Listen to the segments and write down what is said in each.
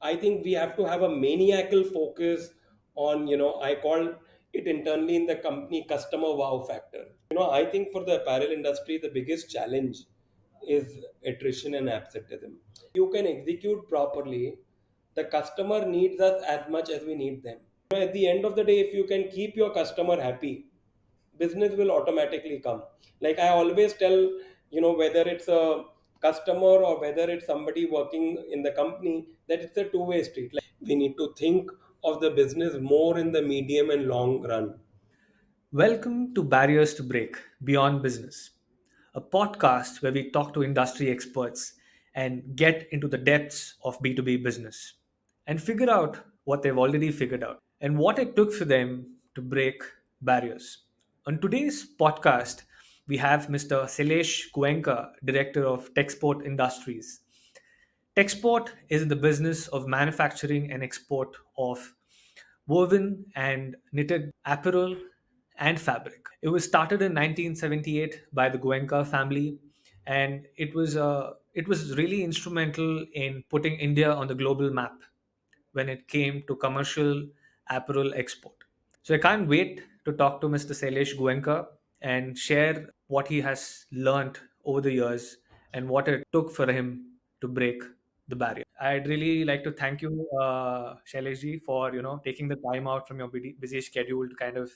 I think we have to have a maniacal focus on, I call it internally in the company customer wow factor. I think for the apparel industry, the biggest challenge is attrition and absenteeism. You can execute properly, the customer needs us as much as we need them. At the end of the day, if you can keep your customer happy, business will automatically come. Like I always tell, whether it's a customer or whether it's somebody working in the company, that it's a two-way street. Like we need to think of the business more in the medium and long run. Welcome to Barriers to Break Beyond Business, a podcast where we talk to industry experts and get into the depths of B2B business and figure out what they've already figured out and what it took for them to break barriers. On today's podcast, we have Mr. Shailesh Goenka, Director of Texport Industries. Texport is in the business of manufacturing and export of woven and knitted apparel and fabric. It was started in 1978 by the Goenka family, and it was really instrumental in putting India on the global map when it came to commercial apparel export. So I can't wait to talk to Mr. Shailesh Goenka and share what he has learned over the years and what it took for him to break the barrier. I'd really like to thank you, Shailesh ji, for taking the time out from your busy schedule to kind of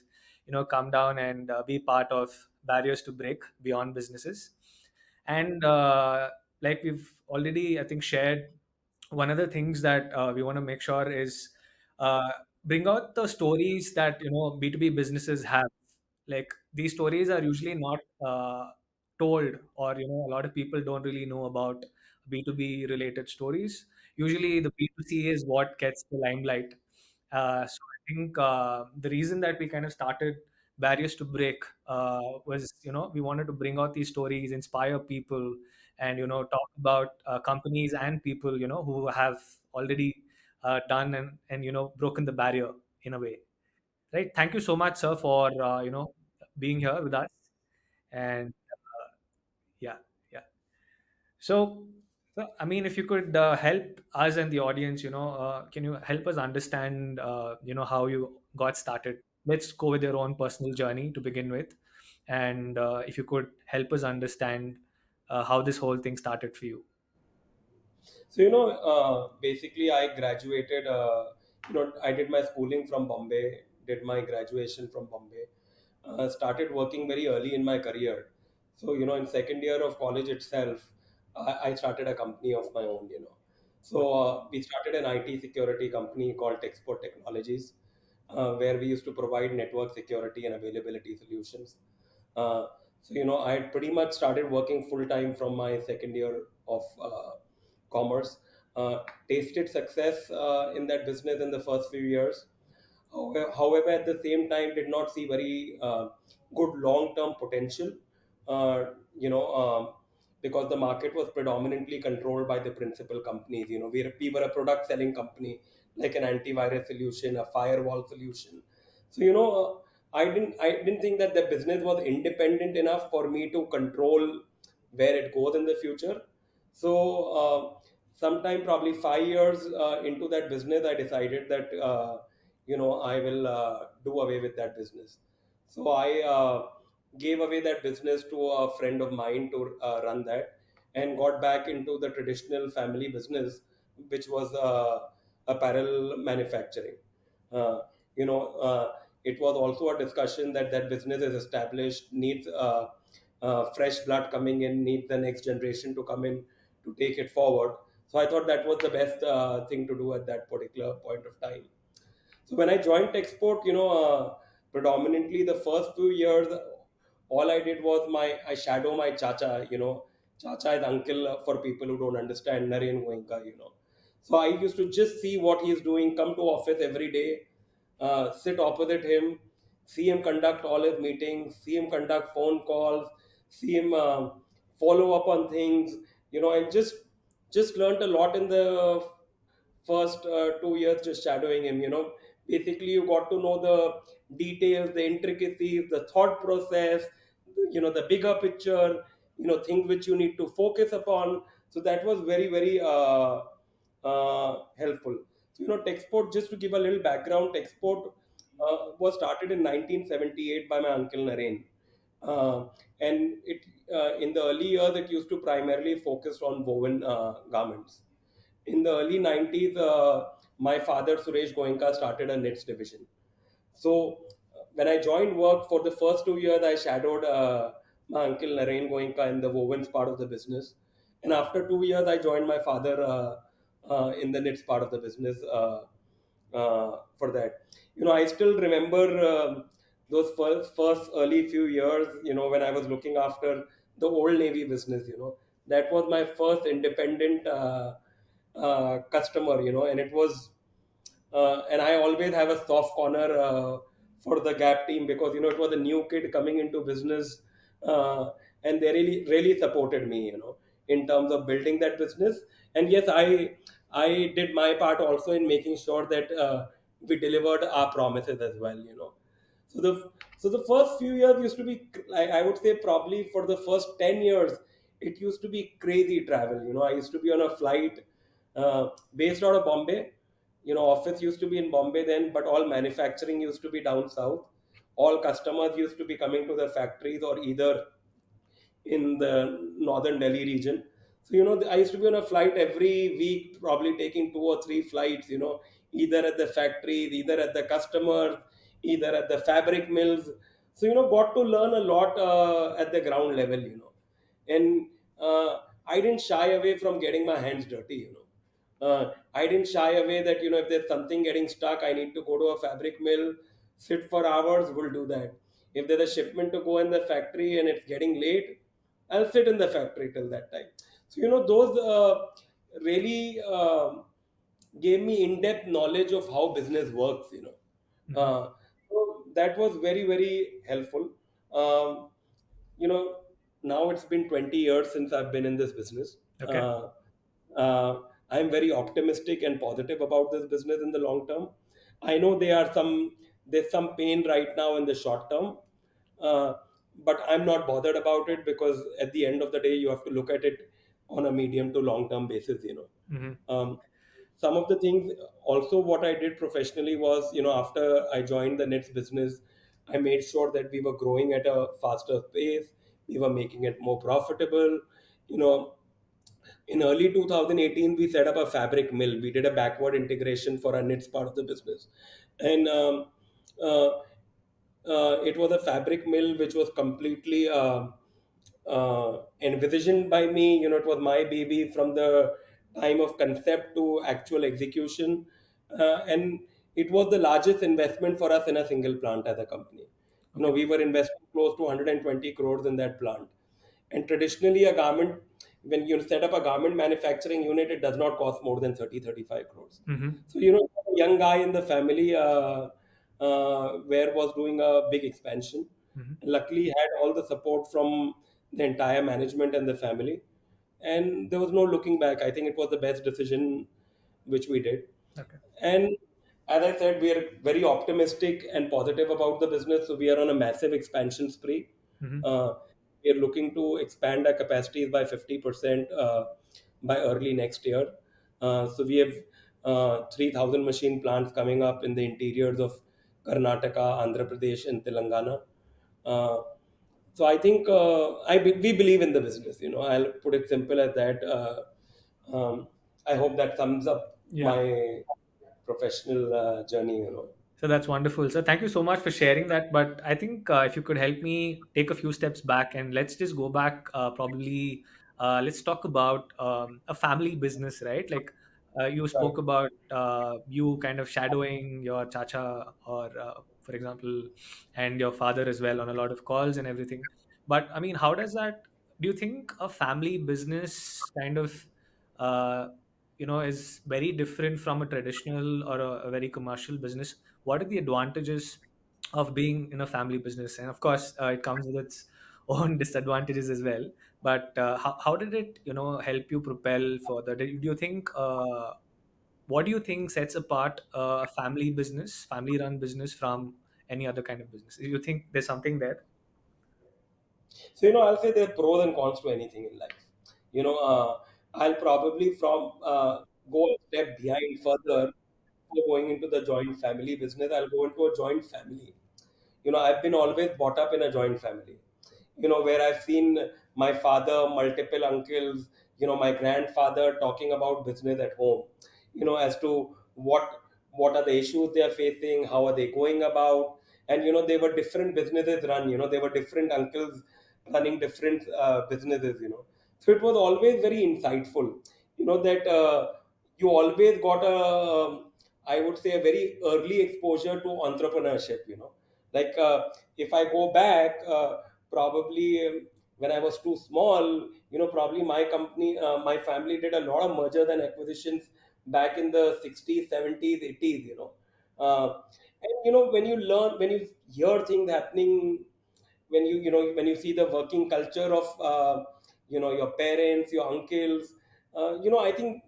come down and be part of barriers to break beyond businesses. And like we've already, I think, shared, one of the things that we want to make sure is uh, bring out the stories that B2B businesses have. Like these stories are usually not told, or a lot of people don't really know about B2B related stories. Usually the B2C is what gets the limelight. So I think the reason that we kind of started barriers to break was we wanted to bring out these stories, inspire people, and talk about companies and people who have already done and broken the barrier in a way. Right. Thank you so much, sir, for being here with us. And yeah, yeah. So, I mean, if you could help us and the audience, can you help us understand, how you got started? Let's go with your own personal journey to begin with, and if you could help us understand how this whole thing started for you. So, basically, I graduated, I did my schooling from Bombay, did my graduation from Bombay, started working very early in my career. So, in second year of college itself, I started a company of my own. So, we started an IT security company called Texport Technologies, where we used to provide network security and availability solutions. Uh, so, I had pretty much started working full time from my second year of commerce. Tasted success in that business in the first few years. However, at the same time, did not see very good long-term potential. Uh, you know, because the market was predominantly controlled by the principal companies. We were a product-selling company, like an antivirus solution, a firewall solution. So I didn't think that the business was independent enough for me to control where it goes in the future. So sometime probably 5 years into that business, I decided that I will do away with that business. So I gave away that business to a friend of mine to run that, and got back into the traditional family business, which was apparel manufacturing. Uh, you know, it was also a discussion that that business is established, needs fresh blood coming in, needs the next generation to come in to take it forward. So I thought that was the best thing to do at that particular point of time. So when I joined Export, predominantly the first few years, all I did was I shadow my chacha. Chacha is uncle for people who don't understand, Naren Goenka. So I used to just see what he's doing, come to office every day, sit opposite him, see him conduct all his meetings, see him conduct phone calls, see him follow up on things, and just learned a lot in the first 2 years just shadowing him. Basically you got to know the details, the intricacies, the thought process, the bigger picture, things which you need to focus upon. So that was very very helpful. So, Texport, just to give a little background, Texport was started in 1978 by my uncle Naren. Uh, and in the early years, it used to primarily focus on woven garments. In the early 90s, my father, Suresh Goenka, started a knits division. So when I joined work for the first 2 years, I shadowed my uncle Naren Goenka in the wovens part of the business. And after 2 years, I joined my father in the knits part of the business for that. I still remember those first early few years, when I was looking after the old Navy business, that was my first independent customer, and it was and I always have a soft corner for the Gap team because it was a new kid coming into business, and they really supported me, in terms of building that business. And yes, I did my part also in making sure that we delivered our promises as well, So the first few years used to be, I would say, probably for the first 10 years, it used to be crazy travel. I used to be on a flight based out of Bombay. Office used to be in Bombay then, but all manufacturing used to be down south. All customers used to be coming to the factories or either in the northern Delhi region. So, I used to be on a flight every week, probably taking 2 or 3 flights, either at the factories, either at the customers, either at the fabric mills. So, got to learn a lot at the ground level, And I didn't shy away from getting my hands dirty, I didn't shy away that, if there's something getting stuck, I need to go to a fabric mill, sit for hours, we'll do that. If there's a shipment to go in the factory and it's getting late, I'll sit in the factory till that time. So, those really gave me in-depth knowledge of how business works, Hmm. So that was very, very helpful. Um, you know, Now it's been 20 years since I've been in this business. Okay. I'm very optimistic and positive about this business in the long term. I know there's some pain right now in the short term, uh, but I'm not bothered about it because at the end of the day, you have to look at it on a medium to long term basis. Hmm. Some of the things also what I did professionally was, after I joined the knits business, I made sure that we were growing at a faster pace, we were making it more profitable. you know in early 2018 we set up a fabric mill. We did a backward integration for our knits part of the business, and uh, it was a fabric mill which was completely envisioned by me. It was my baby from the time of concept to actual execution, and it was the largest investment for us in a single plant as a company. Okay. We were investing close to 120 crores in that plant. And traditionally, when you set up a garment manufacturing unit, it does not cost more than 30-35 crores. Hmm. So, a young guy in the family where was doing a big expansion. Hmm. Luckily, had all the support from the entire management and the family. And there was no looking back. I think it was the best decision which we did. Okay. And as I said, we are very optimistic and positive about the business. So we are on a massive expansion spree. Hmm. Uh, we are looking to expand our capacities by 50% by early next year. So we have 3,000 machine plants coming up in the interiors of Karnataka, Andhra Pradesh, and Telangana. Uh, so I think we believe in the business. I'll put it simple as that. I hope that sums up Yeah. my professional journey. So that's wonderful. So thank you so much for sharing that. But I think if you could help me take a few steps back and let's just go back, probably, let's talk about a family business, right? Like you Right. spoke about you kind of shadowing your chacha or, for example, and your father as well on a lot of calls and everything. But I mean, how does that, do you think a family business kind of, uh, is very different from a traditional or a very commercial business? What are the advantages of being in a family business? And of course it comes with its own disadvantages as well. But how did it help you propel further? Do you think what do you think sets apart a family run business from any other kind of business? Do you think there's something there? So, I'll say there are pros and cons to anything in life. You know, uh, I'll probably from go a step behind further before going into the joint family business. I'll go into a joint family. I've been always brought up in a joint family, where I've seen my father, multiple uncles, my grandfather talking about business at home, as to what are the issues they are facing, how are they going about. And they were different businesses run, they were different uncles running different businesses. So it was always very insightful, that you always got a I would say a very early exposure to entrepreneurship. Like, if I go back, probably, when I was too small, probably my family did a lot of mergers and acquisitions back in the 60s, 70s, 80s. And when you learn, when you hear things happening, when you see the working culture of your parents, your uncles, I think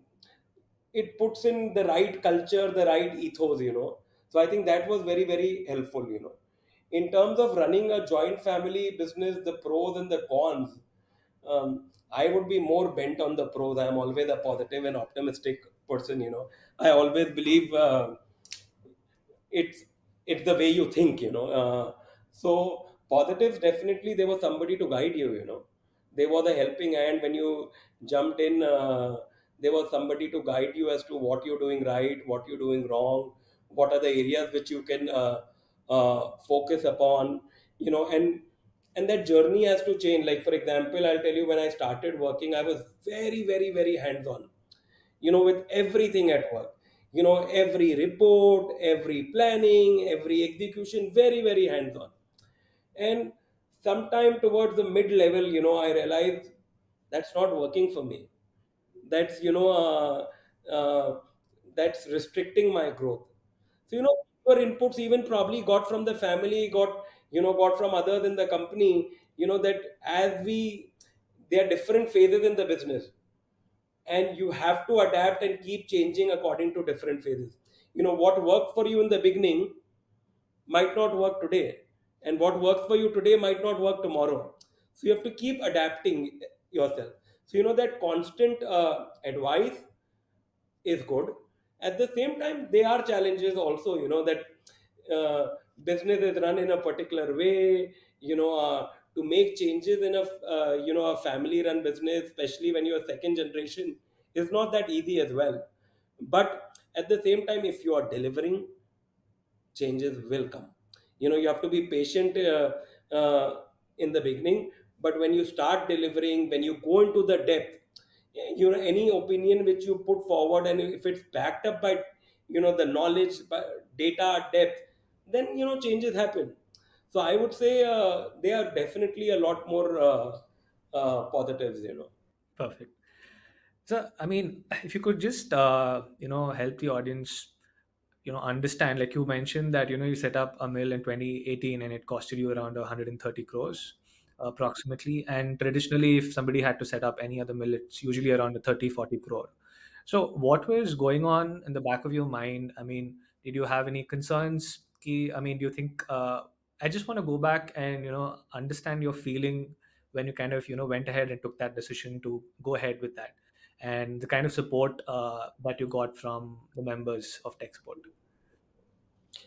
it puts in the right culture, the right ethos. So I think that was very, very helpful. In terms of running a joint family business, the pros and the cons, I would be more bent on the pros. I am always a positive and optimistic person. I always believe, it's the way you think. So positives, definitely there was somebody to guide you. There was a helping hand when you jumped in. There was somebody to guide you as to what you're doing right, what you're doing wrong, what are the areas which you can focus upon. And that journey has to change. Like, for example, I'll tell you, when I started working, I was very, very, very hands on, with everything at work. Every report, every planning, every execution, very, very hands on. And sometime towards the mid level, I realized that's not working for me. That's, that's restricting my growth. So, your inputs, even probably got from the family, got from others in the company, that as we there are different phases in the business, and you have to adapt and keep changing according to different phases. What worked for you in the beginning might not work today, and what works for you today might not work tomorrow. So you have to keep adapting yourself. So that constant advice is good. At the same time, there are challenges also, that business is run in a particular way. To make changes in a family run business, especially when you're second generation, is not that easy as well. But at the same time, if you are delivering, changes will come. You have to be patient in the beginning, but when you start delivering, when you go into the depth, any opinion which you put forward, and if it's backed up by the knowledge, by data depth, then changes happen. So I would say there are definitely a lot more positives. Perfect. So, I mean, if you could just, help the audience, understand, like you mentioned that, you set up a mill in 2018 and it costed you around 130 crores approximately. And traditionally, if somebody had to set up any other mill, it's usually around a 30, 40 crore. So what was going on in the back of your mind? I mean, did you have any concerns? I mean, do you think, I just want to go back and, understand your feeling when you kind of, went ahead and took that decision to go ahead with that, and the kind of support that you got from the members of Texport.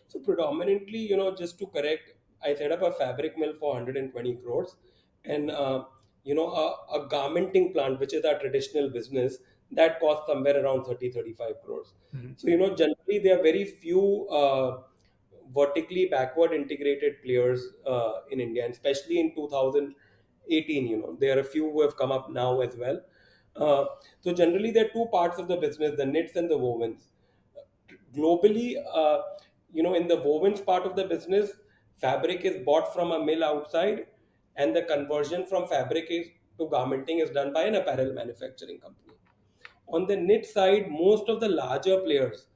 So predominantly, just to correct, I set up a fabric mill for 120 crores, and a garmenting plant, which is our traditional business, that costs somewhere around 30-35 crores. Mhm. So generally there are very few vertically backward integrated players in India, and especially in 2018, there are a few who have come up now as well. Uh, so generally there are two parts of the business: the knits and the wovens. Globally, in the wovens part of the business, fabric is bought from a mill outside, and the conversion from fabric to garmenting is done by an apparel manufacturing company. On the knit side, most of the larger players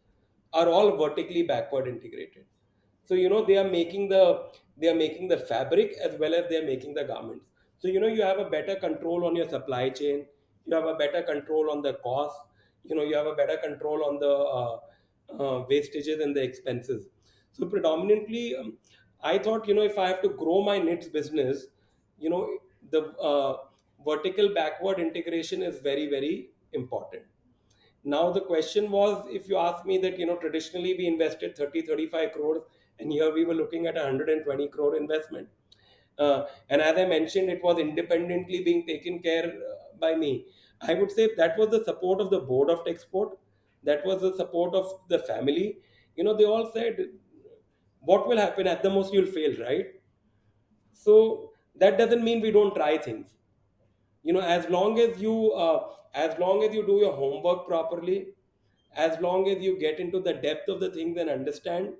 are all vertically backward integrated. So they are making the fabric as well as they are making the garments. So you have a better control on your supply chain. You have a better control on the cost. You have a better control on the wastages and the expenses. So predominantly, I thought, if I have to grow my knits business, the vertical backward integration is very, very important. Now the question was, if you ask me that, traditionally we invested 30-35 crores, and here we were looking at a 120 crore investment. And as I mentioned, it was independently being taken care by me. I would say that was the support of the board of Texport. That was the support of the family. They all said, what will happen? At the most, you'll fail, right? So that doesn't mean we don't try things. As long as you do your homework properly, as long as you get into the depth of the things and understand,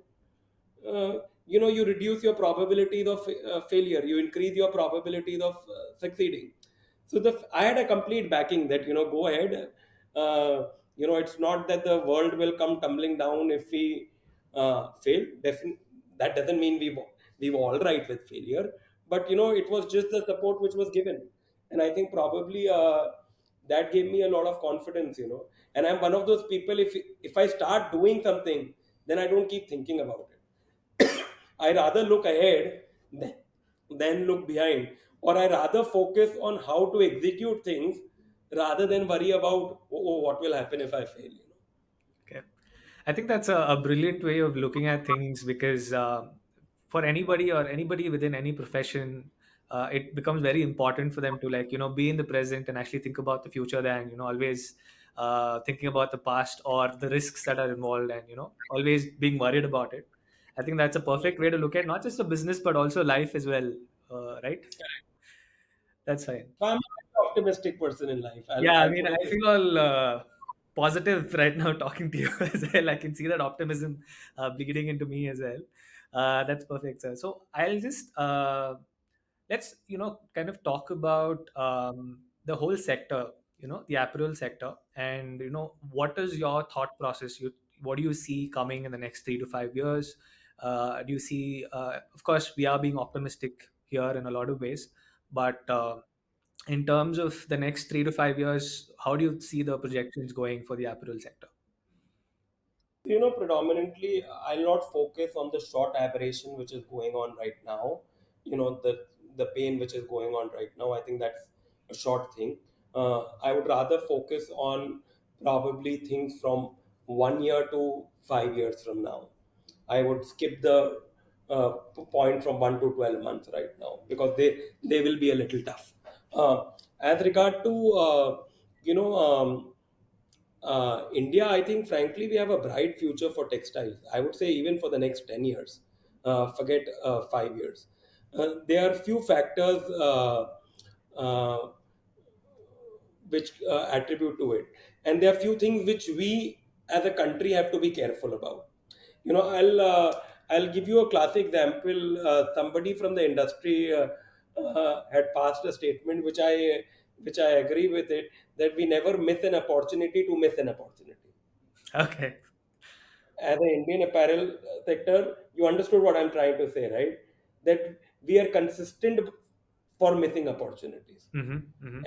you reduce your probabilities of failure, you increase your probabilities of succeeding. So I had a complete backing that, go ahead. It's not that the world will come tumbling down if we fail. That doesn't mean we've all right with failure, but it was just the support which was given. And I think probably that gave me a lot of confidence. And I'm one of those people, if I start doing something, then I don't keep thinking about it. I rather look ahead than look behind, or I rather focus on how to execute things rather than worry about, what will happen if I fail. Okay. I think that's a brilliant way of looking at things because for anybody or anybody within any profession, it becomes very important for them to be in the present and actually think about the future than always thinking about the past or the risks that are involved and always being worried about it. I think that's a perfect way to look at not just a business but also life as well, right? That's fine. So I'm a very optimistic person in life. Yeah, I I'll mean, put I it this. feel all positive right now talking to you as well. I can see that optimism bleeding into me as well. That's perfect, sir. So I'll just let's kind of talk about the whole sector, the apparel sector, and what is your thought process? What do you see coming in the next 3 to 5 years? Do you see? Of course, we are being optimistic here in a lot of ways, but in terms of the next 3 to 5 years, how do you see the projections going for the apparel sector? Predominantly, I'll not focus on the short aberration which is going on right now. The pain which is going on right now. I think that's a short thing. I would rather focus on probably things from 1 year to 5 years from now. I would skip the point from 1 to 12 months right now, because they will be a little tough. As regard to India, I think frankly we have a bright future for textiles. I would say even for the next 10 years. Forget 5 years. There are few factors uh, which attribute to it, and there are few things which we as a country have to be careful about. I'll give you a classic example. Somebody from the industry had passed a statement which I agree with it, that we never miss an opportunity to miss an opportunity. Okay. As an Indian apparel sector, you understood what I'm trying to say, right? That we are consistent for missing opportunities. Mm-hmm. Mm-hmm. And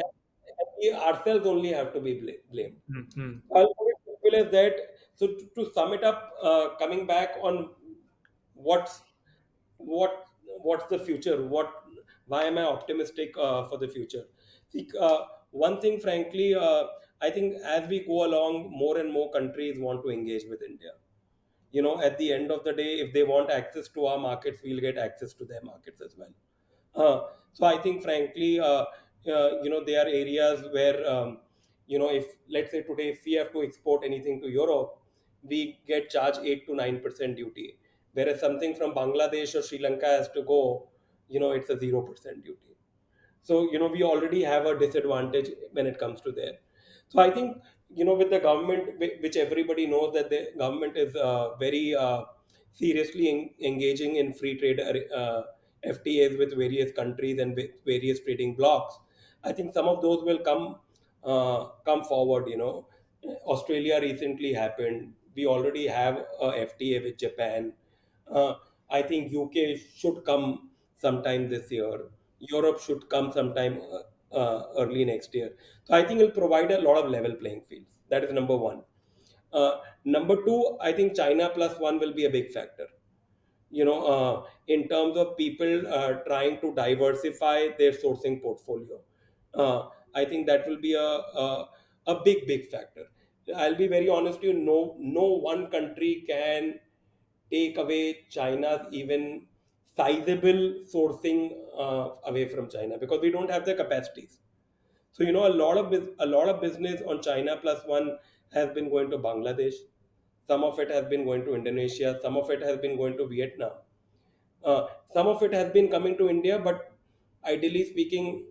we ourselves only have to be blamed. Mm-hmm. I'll put it simple as that. So to sum it up, coming back on what's what what's the future? Why am I optimistic for the future? See, one thing, frankly, I think as we go along, more and more countries want to engage with India. At the end of the day, if they want access to our markets, we'll get access to their markets as well. So I think frankly, there are areas where, if let's say today, if we have to export anything to Europe, we get charged 8 to 9% duty, whereas something from Bangladesh or Sri Lanka has to go, it's a 0% duty. So we already have a disadvantage when it comes to there. So I think, with the government, which everybody knows that the government is very seriously engaging in free trade FTAs with various countries and with various trading blocs. I think some of those will come forward. Australia recently happened. We already have a FTA with Japan. uh, I think UK should come sometime this year. Europe should come sometime early next year. So I think it'll provide a lot of level playing fields. That is number one. Number two, I think China plus one will be a big factor. In terms of people trying to diversify their sourcing portfolio. I think that will be a big factor. I'll be very honest with you. No one country can take away China's even sizable sourcing away from China, because we don't have the capacities. So a lot of business on China plus one has been going to Bangladesh. Some of it has been going to Indonesia. Some of it has been going to Vietnam. Some of it has been coming to India, but ideally speaking,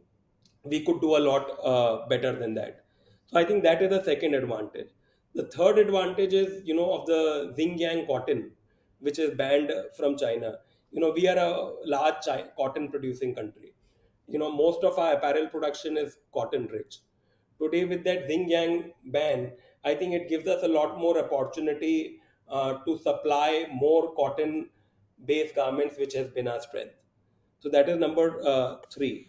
we could do a lot better than that. So I think that is the second advantage. The third advantage is, of the Xinjiang cotton, which is banned from China. We are a large cotton producing country. Most of our apparel production is cotton rich. Today, with that Xinjiang ban, I think it gives us a lot more opportunity to supply more cotton based garments, which has been our strength. So that is number three.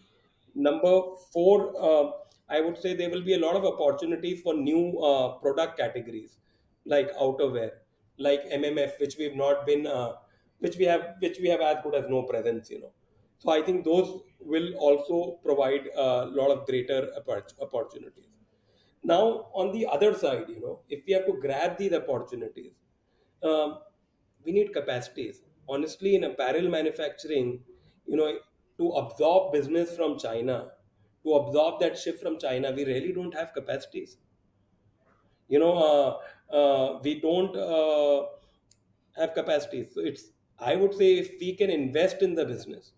Number four, I would say there will be a lot of opportunities for new product categories like outerwear, like MMF, which we have as good as no presence. So I think those will also provide a lot of greater opportunities. Now, on the other side, if we have to grab these opportunities, um, we need capacities. Honestly, in apparel manufacturing, you know, to absorb business from China, to absorb that shift from China, we really don't have capacities. We don't have capacities. So I would say, if we can invest in the business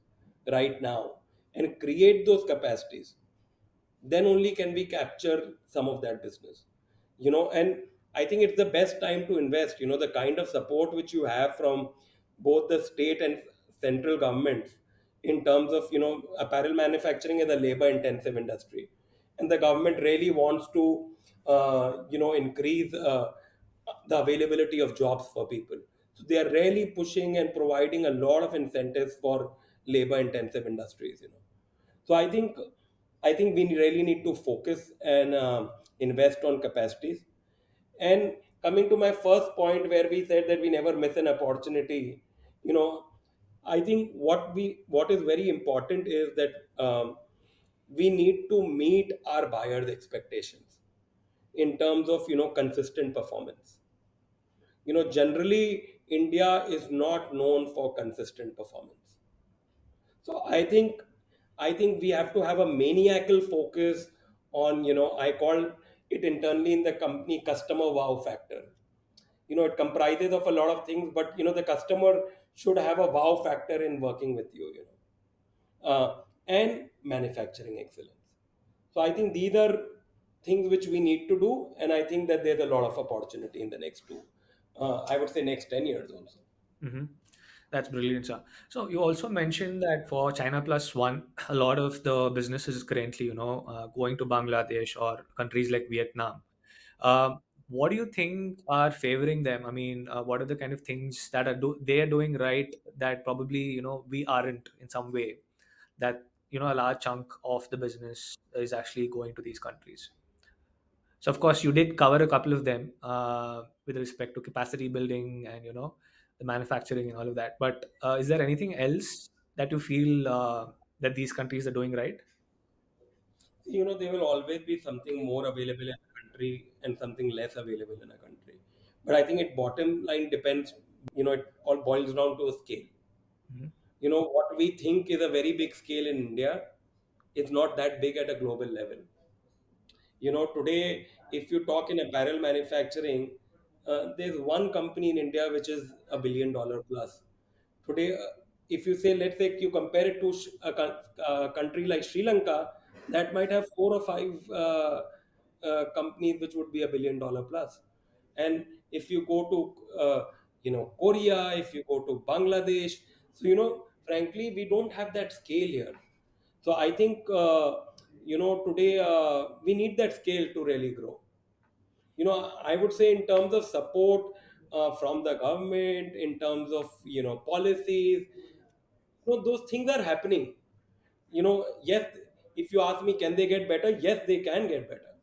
right now and create those capacities, then only can we capture some of that business. And I think it's the best time to invest. The kind of support which you have from both the state and central governments, in terms of, apparel manufacturing is a labor intensive industry, and the government really wants to increase the availability of jobs for people. So they are really pushing and providing a lot of incentives for labor intensive industries. So I think we really need to focus and invest on capacities. And coming to my first point, where we said that we never miss an opportunity, you know, I think what is very important is that we need to meet our buyers' expectations in terms of consistent performance. Generally, India is not known for consistent performance. So I think we have to have a maniacal focus on, I call it internally in the company, customer wow factor. It comprises of a lot of things, but the customer should have a wow factor in working with and manufacturing excellence. So I think these are things which we need to do, and I think that there's a lot of opportunity in the next I would say next 10 years also. Hmm. That's brilliant, sir. So you also mentioned that for China plus one, a lot of the businesses is currently, going to Bangladesh or countries like Vietnam. What do you think are favoring them? I mean, what are the kind of things that they are doing right that probably we aren't in some way, that a large chunk of the business is actually going to these countries? So of course you did cover a couple of them with respect to capacity building and the manufacturing and all of that. But is there anything else that you feel that these countries are doing right? There will always be something more available in a country and something less available in a country. But I think it bottom line depends, it all boils down to a scale. Mhm. What we think is a very big scale in India is not that big at a global level. Today, if you talk in apparel manufacturing, there's one company in India which is $1 billion plus. Today, if you say, let's say you compare it to a country like Sri Lanka, that might have four or five companies which would be $1 billion plus. And if you go to Korea, if you go to Bangladesh, so frankly, we don't have that scale here. So I think today we need that scale to really grow. I would say, in terms of support from the government, in terms of policies, those things are happening. Yes, if you ask me, can they get better? Yes, they can get better.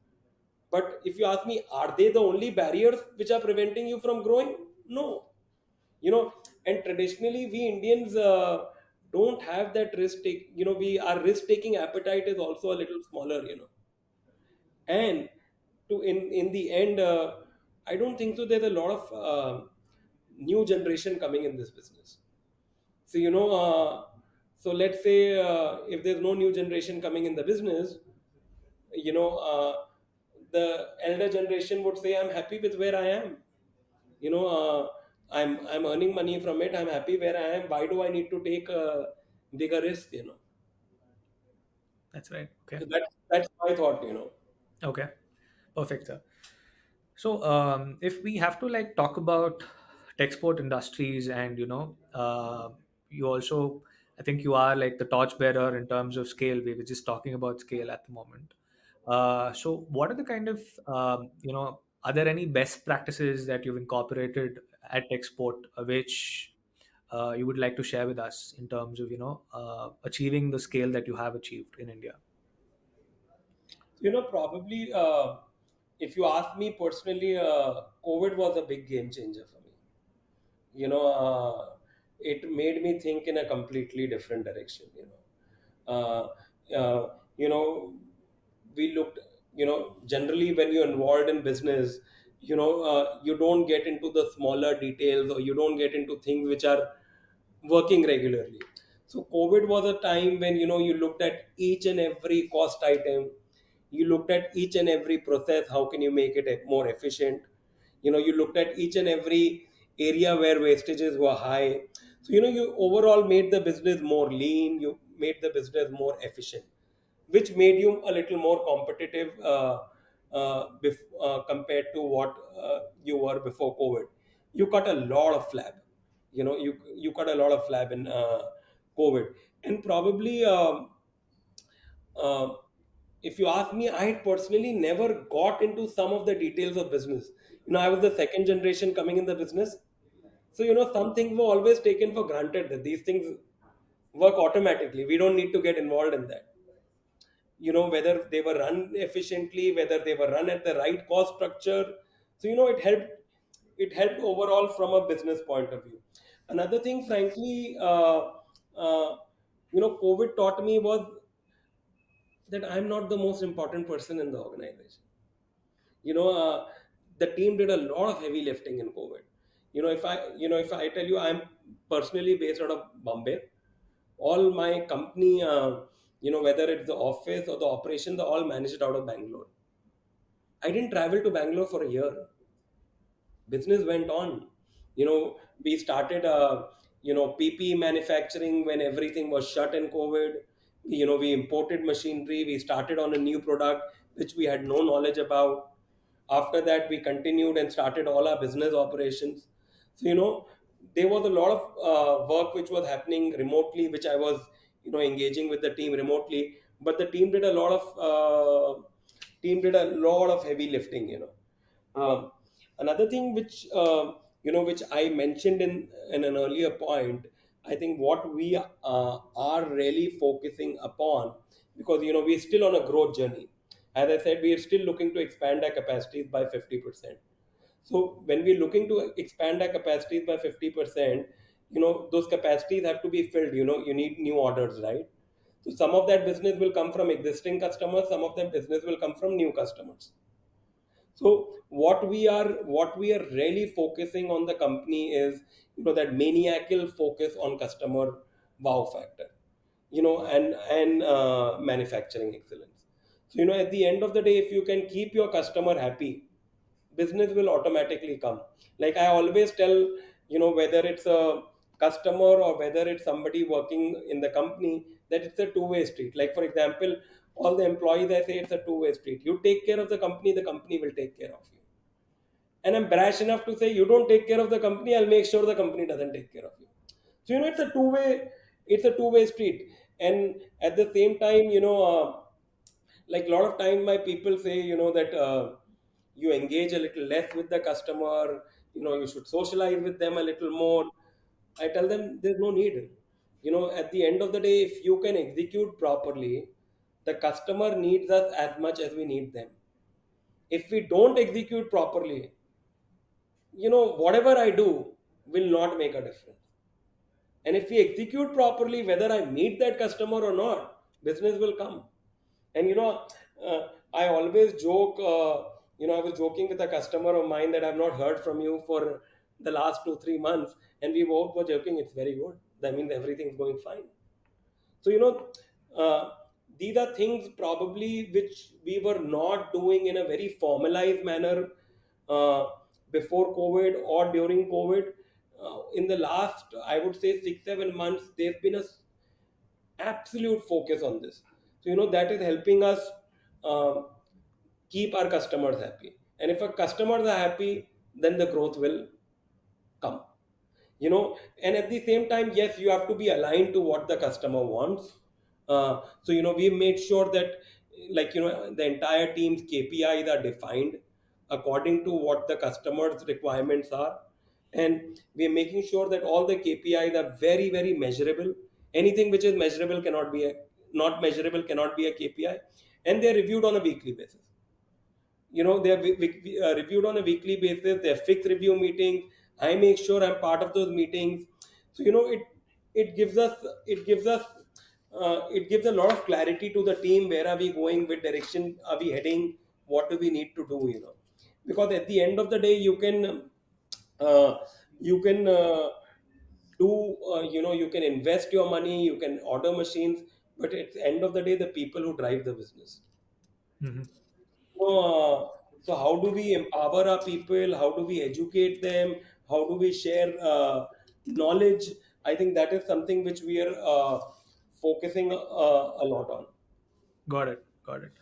But if you ask me, are they the only barriers which are preventing you from growing? No. And traditionally, we Indians don't have that risk take. We our risk taking appetite is also a little smaller. And to in the end, I don't think so. There's a lot of new generation coming in this business. So so let's say if there's no new generation coming in the business, you know, the elder generation would say, "I'm happy with where I am. You know, I'm earning money from it. I'm happy where I am. Why do I need to take a bigger risk?" That's right. Okay. So that's my thought. Okay. Perfect, sir. So, if we have to like talk about Texport Industries, and you also, I think you are like the torchbearer in terms of scale. We were just talking about scale at the moment. So, what are the kind of are there any best practices that you've incorporated at Texport, which you would like to share with us in terms of achieving the scale that you have achieved in India? Probably, if you ask me personally, COVID was a big game changer for me. you know it made me think in a completely different direction. You know we looked, generally when you're involved in business, you don't get into the smaller details, or you don't get into things which are working regularly. So COVID was a time when you looked at each and every cost item, you looked at each and every process, how can you make it more efficient. You looked at each and every area where wastages were high. So you overall made the business more lean, you made the business more efficient, which made you a little more competitive, compared to what you were before COVID. You cut a lot of flab. You cut a lot of flab in COVID. And probably, uh, if you ask me, I personally never got into some of the details of business. I was the second generation coming in the business. So some things were always taken for granted, that these things work automatically, we don't need to get involved in that. Whether they were run efficiently, whether they were run at the right cost structure. So it helped overall from a business point of view. Another thing, frankly, uh, COVID taught me was that I'm not the most important person in the organization. you know uh, the team did a lot of heavy lifting in COVID. If I tell you, I'm personally based out of Bombay. All my company, whether it's the office or the operation, they all managed out of Bangalore. I didn't travel to Bangalore for a year. Business went on. We started PPE manufacturing when everything was shut in COVID. We imported machinery, we started on a new product which we had no knowledge about. After that, we continued and started all our business operations. So there was a lot of work which was happening remotely, which I was engaging with the team remotely. But the team did a lot of heavy lifting. Another thing which I mentioned in an earlier point, I think what we are really focusing upon, because we're still on a growth journey. As I said, we are still looking to expand our capacities by 50%. So when we're looking to expand our capacities by 50%, those capacities have to be filled. You need new orders, right? So some of that business will come from existing customers, some of that business will come from new customers. So what we are really focusing on the company is that maniacal focus on customer wow factor, and manufacturing excellence. So at the end of the day, if you can keep your customer happy, business will automatically come. Like I always tell, whether it's a customer or whether it's somebody working in the company, that it's a two-way street. Like for example, all the employees, I say it's a two-way street. You take care of the company will take care of you. And I'm brash enough to say, you don't take care of the company, I'll make sure the company doesn't take care of you. So it's a two-way street. And at the same time, like a lot of time my people say, that you engage a little less with the customer, you should socialize with them a little more. I tell them there's no need. At the end of the day, if you can execute properly, the customer needs us as much as we need them. If we don't execute properly, whatever I do will not make a difference. And if we execute properly, whether I meet that customer or not, business will come. And I always joke, I was joking with a customer of mine that I've not heard from you for the last 2 3 months, and we both were joking. It's very good. That means everything's going fine. So, uh, these are things probably which we were not doing in a very formalized manner uh, before COVID or during COVID. In the last, I would say, 6 7 months, there's been a absolute focus on this. So, that is helping us um, keep our customers happy. And if our customers are happy, then the growth will come. And at the same time, yes, you have to be aligned to what the customer wants. So, we made sure that, like, the entire team's KPIs are defined according to what the customer's requirements are. And we are making sure that all the KPIs are very very measurable. Anything which is measurable cannot be a not measurable cannot be a KPI. And they are reviewed on a weekly basis. They are reviewed on a weekly basis. They are fixed review meetings. I make sure I'm part of those meetings. So, it gives us it gives a lot of clarity to the team. Where are we going? Which direction are we heading? What do we need to do? Because at the end of the day, uh, you can do you can invest your money, you can order machines, but at the end of the day, the people who drive the business. Hmm. So how do we empower our people? How do we educate them? How do we share knowledge? I think that is something which we are focusing a lot on. Got it. Got it.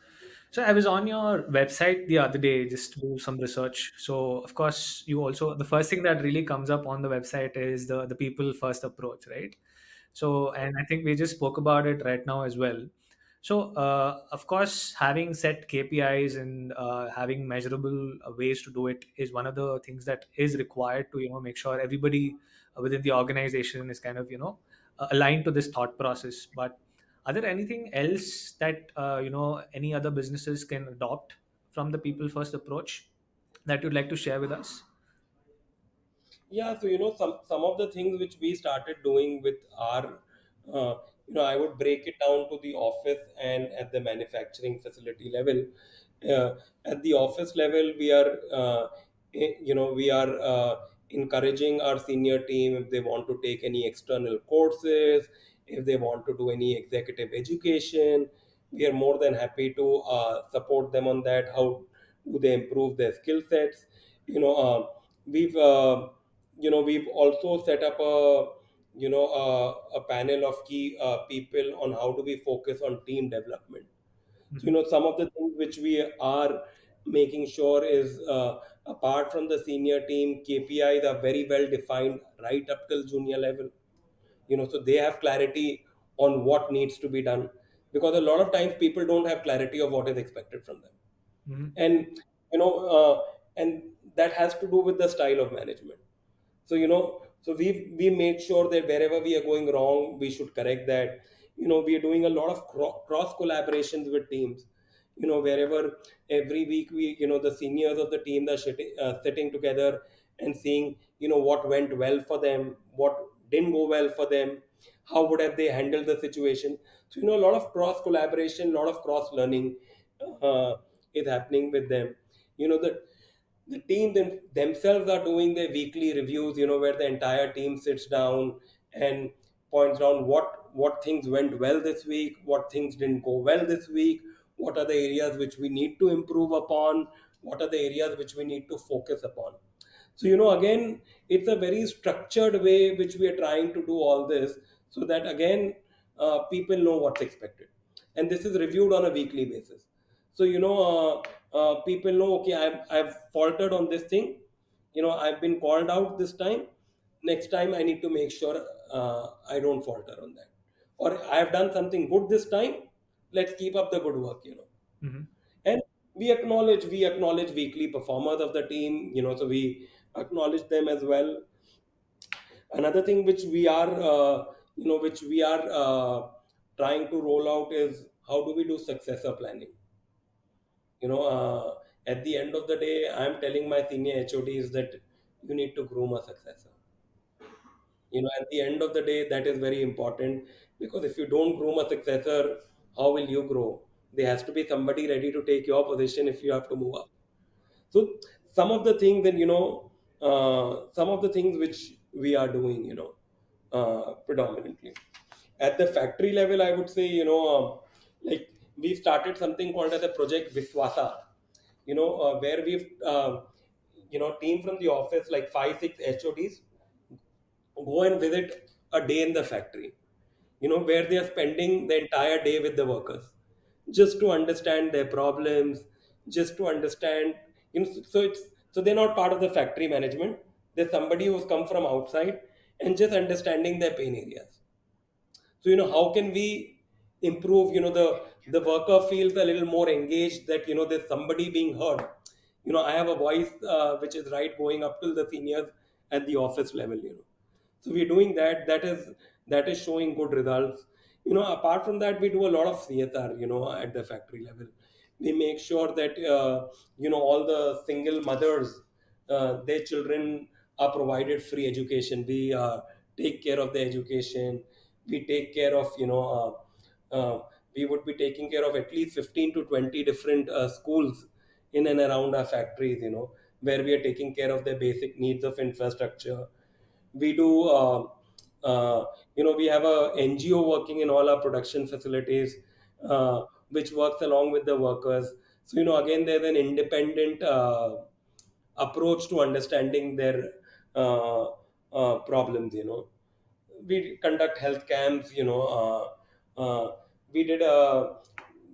So I was on your website the other day just to do some research. So of course, you also, the first thing that really comes up on the website is the people first approach, right? So, and I think we just spoke about it right now as well. So of course, having set KPIs and having measurable ways to do it is one of the things that is required to make sure everybody within the organization is kind of aligned to this thought process. But are there anything else that any other businesses can adopt from the people first approach that you'd like to share with us? Yeah, so some of the things which we started doing with our, I would break it down to the office and at the manufacturing facility level. At the office level, we are encouraging our senior team if they want to take any external courses, if they want to do any executive education. We are more than happy to support them on that. How do they improve their skill sets? You know, we've we've also set up a panel of key people on how do we focus on team development. So, Hmm. some of the things which we are making sure is, apart from the senior team, KPIs are very well defined right up till junior level. So they have clarity on what needs to be done, because a lot of times people don't have clarity of what is expected from them. Hmm. And and that has to do with the style of management. So, we made sure that wherever we are going wrong, we should correct that. We are doing a lot of cross collaborations with teams. Wherever every week we, the seniors of the team are sitting together and seeing, what went well for them, what didn't go well for them, how would have they handled the situation. So, a lot of cross collaboration, a lot of cross learning uh, is happening with them. The team themselves are doing their weekly reviews, where the entire team sits down and points down what things went well this week, what things didn't go well this week, what are the areas which we need to improve upon, what are the areas which we need to focus upon. So, again, it's a very structured way which we are trying to do all this, so that again, people know what's expected. And this is reviewed on a weekly basis. So, people know, okay, I've faltered on this thing. I've been called out this time. Next time, I need to make sure I don't falter on that. Or I've done something good this time. Let's keep up the good work. Hmm. And we acknowledge weekly performers of the team, so we acknowledge them as well. Another thing which we are trying to roll out is, how do we do successor planning. At the end of the day, I'm telling my senior HODs that you need to groom a successor. At the end of the day, that is very important, because if you don't groom a successor, how will you grow? There has to be somebody ready to take your position if you have to move up. So some of the things, and some of the things which we are doing, predominantly at the factory level, I would say, like we started something called as a project Viswasa, where we've team from the office, like 5 6 HODs, go and visit a day in the factory, where they are spending the entire day with the workers, just to understand their problems, just to understand, so they're not part of the factory management. There's somebody who's come from outside and just understanding their pain areas. So, how can we improve, the worker feels a little more engaged, that, there's somebody being heard. I have a voice, which is right, going up to the seniors at the office level, so we're doing that. That is showing good results. Apart from that, we do a lot of CSR, at the factory level. We make sure that, all the single mothers, their children are provided free education. We take care of the education. We take care of, we would be taking care of at least 15 to 20 different schools in and around our factories, where we are taking care of their basic needs of infrastructure. We do, we have a NGO working in all our production facilities, which works along with the workers. So, again, there's an independent approach to understanding their uh, problems. We conduct health camps. We did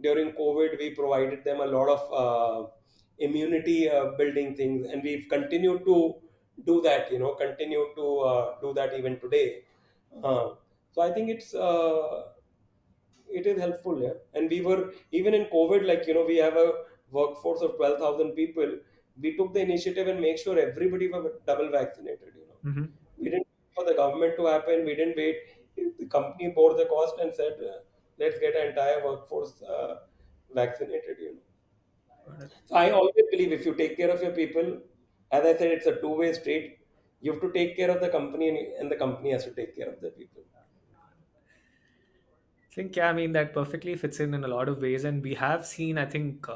during COVID, we provided them a lot of immunity building things, and we've continued to do that. Continue to do that even today. So I think it is helpful, yeah. And we were, even in COVID, like, we have a workforce of 12,000 people. We took the initiative and make sure everybody were double vaccinated. Hmm. We didn't wait for the government to happen. We didn't wait. The company bore the cost and said, let's get an entire workforce vaccinated. Got it. So I always believe, if you take care of your people, as I said, it's a two-way street. You have to take care of the company, and the company has to take care of the people. I think, yeah, I mean, that perfectly fits in a lot of ways, and we have seen, I think,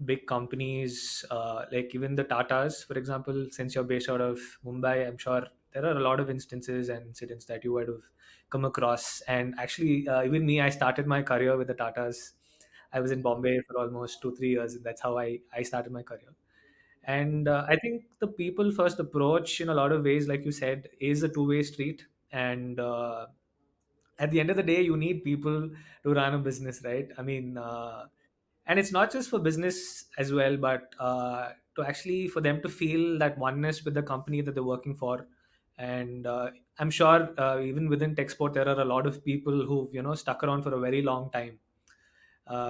big companies, like even the Tatas, for example. Since you're based out of Mumbai, I'm sure there are a lot of instances and incidents that you would have come across. And actually, even me, I started my career with the Tatas. I was in Bombay for almost 2 3 years, and that's how I started my career. And I think the people first approach, in a lot of ways, like you said, is a two-way street. And at the end of the day, you need people to run a business, right? I mean, and it's not just for business as well, but to actually for them to feel that oneness with the company that they're working for. And I'm sure, even within Texport, there are a lot of people who've stuck around for a very long time,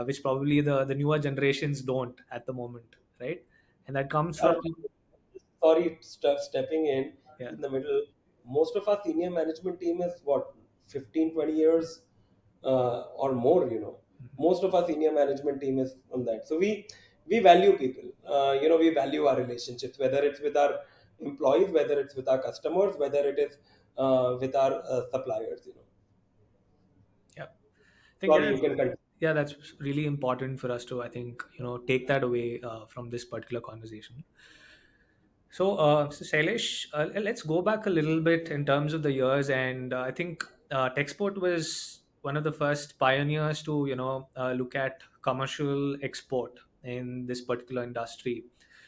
which probably the newer generations don't at the moment, right? And that comes from, Sorry, stepping yeah. in the middle. Most of our senior management team is what, 15, 20 years or more. Mhm. Most of our senior management team is from that. So we value people. We value our relationships, whether it's with our employees, whether it's with our customers, whether it is with our suppliers. Yeah. I think, Sorry, yeah, you can continue. yeah, that's really important for us to, I think, take that away from this particular conversation. So Shailesh, let's go back a little bit in terms of the years, and I think Texport was one of the first pioneers to look at commercial export in this particular industry.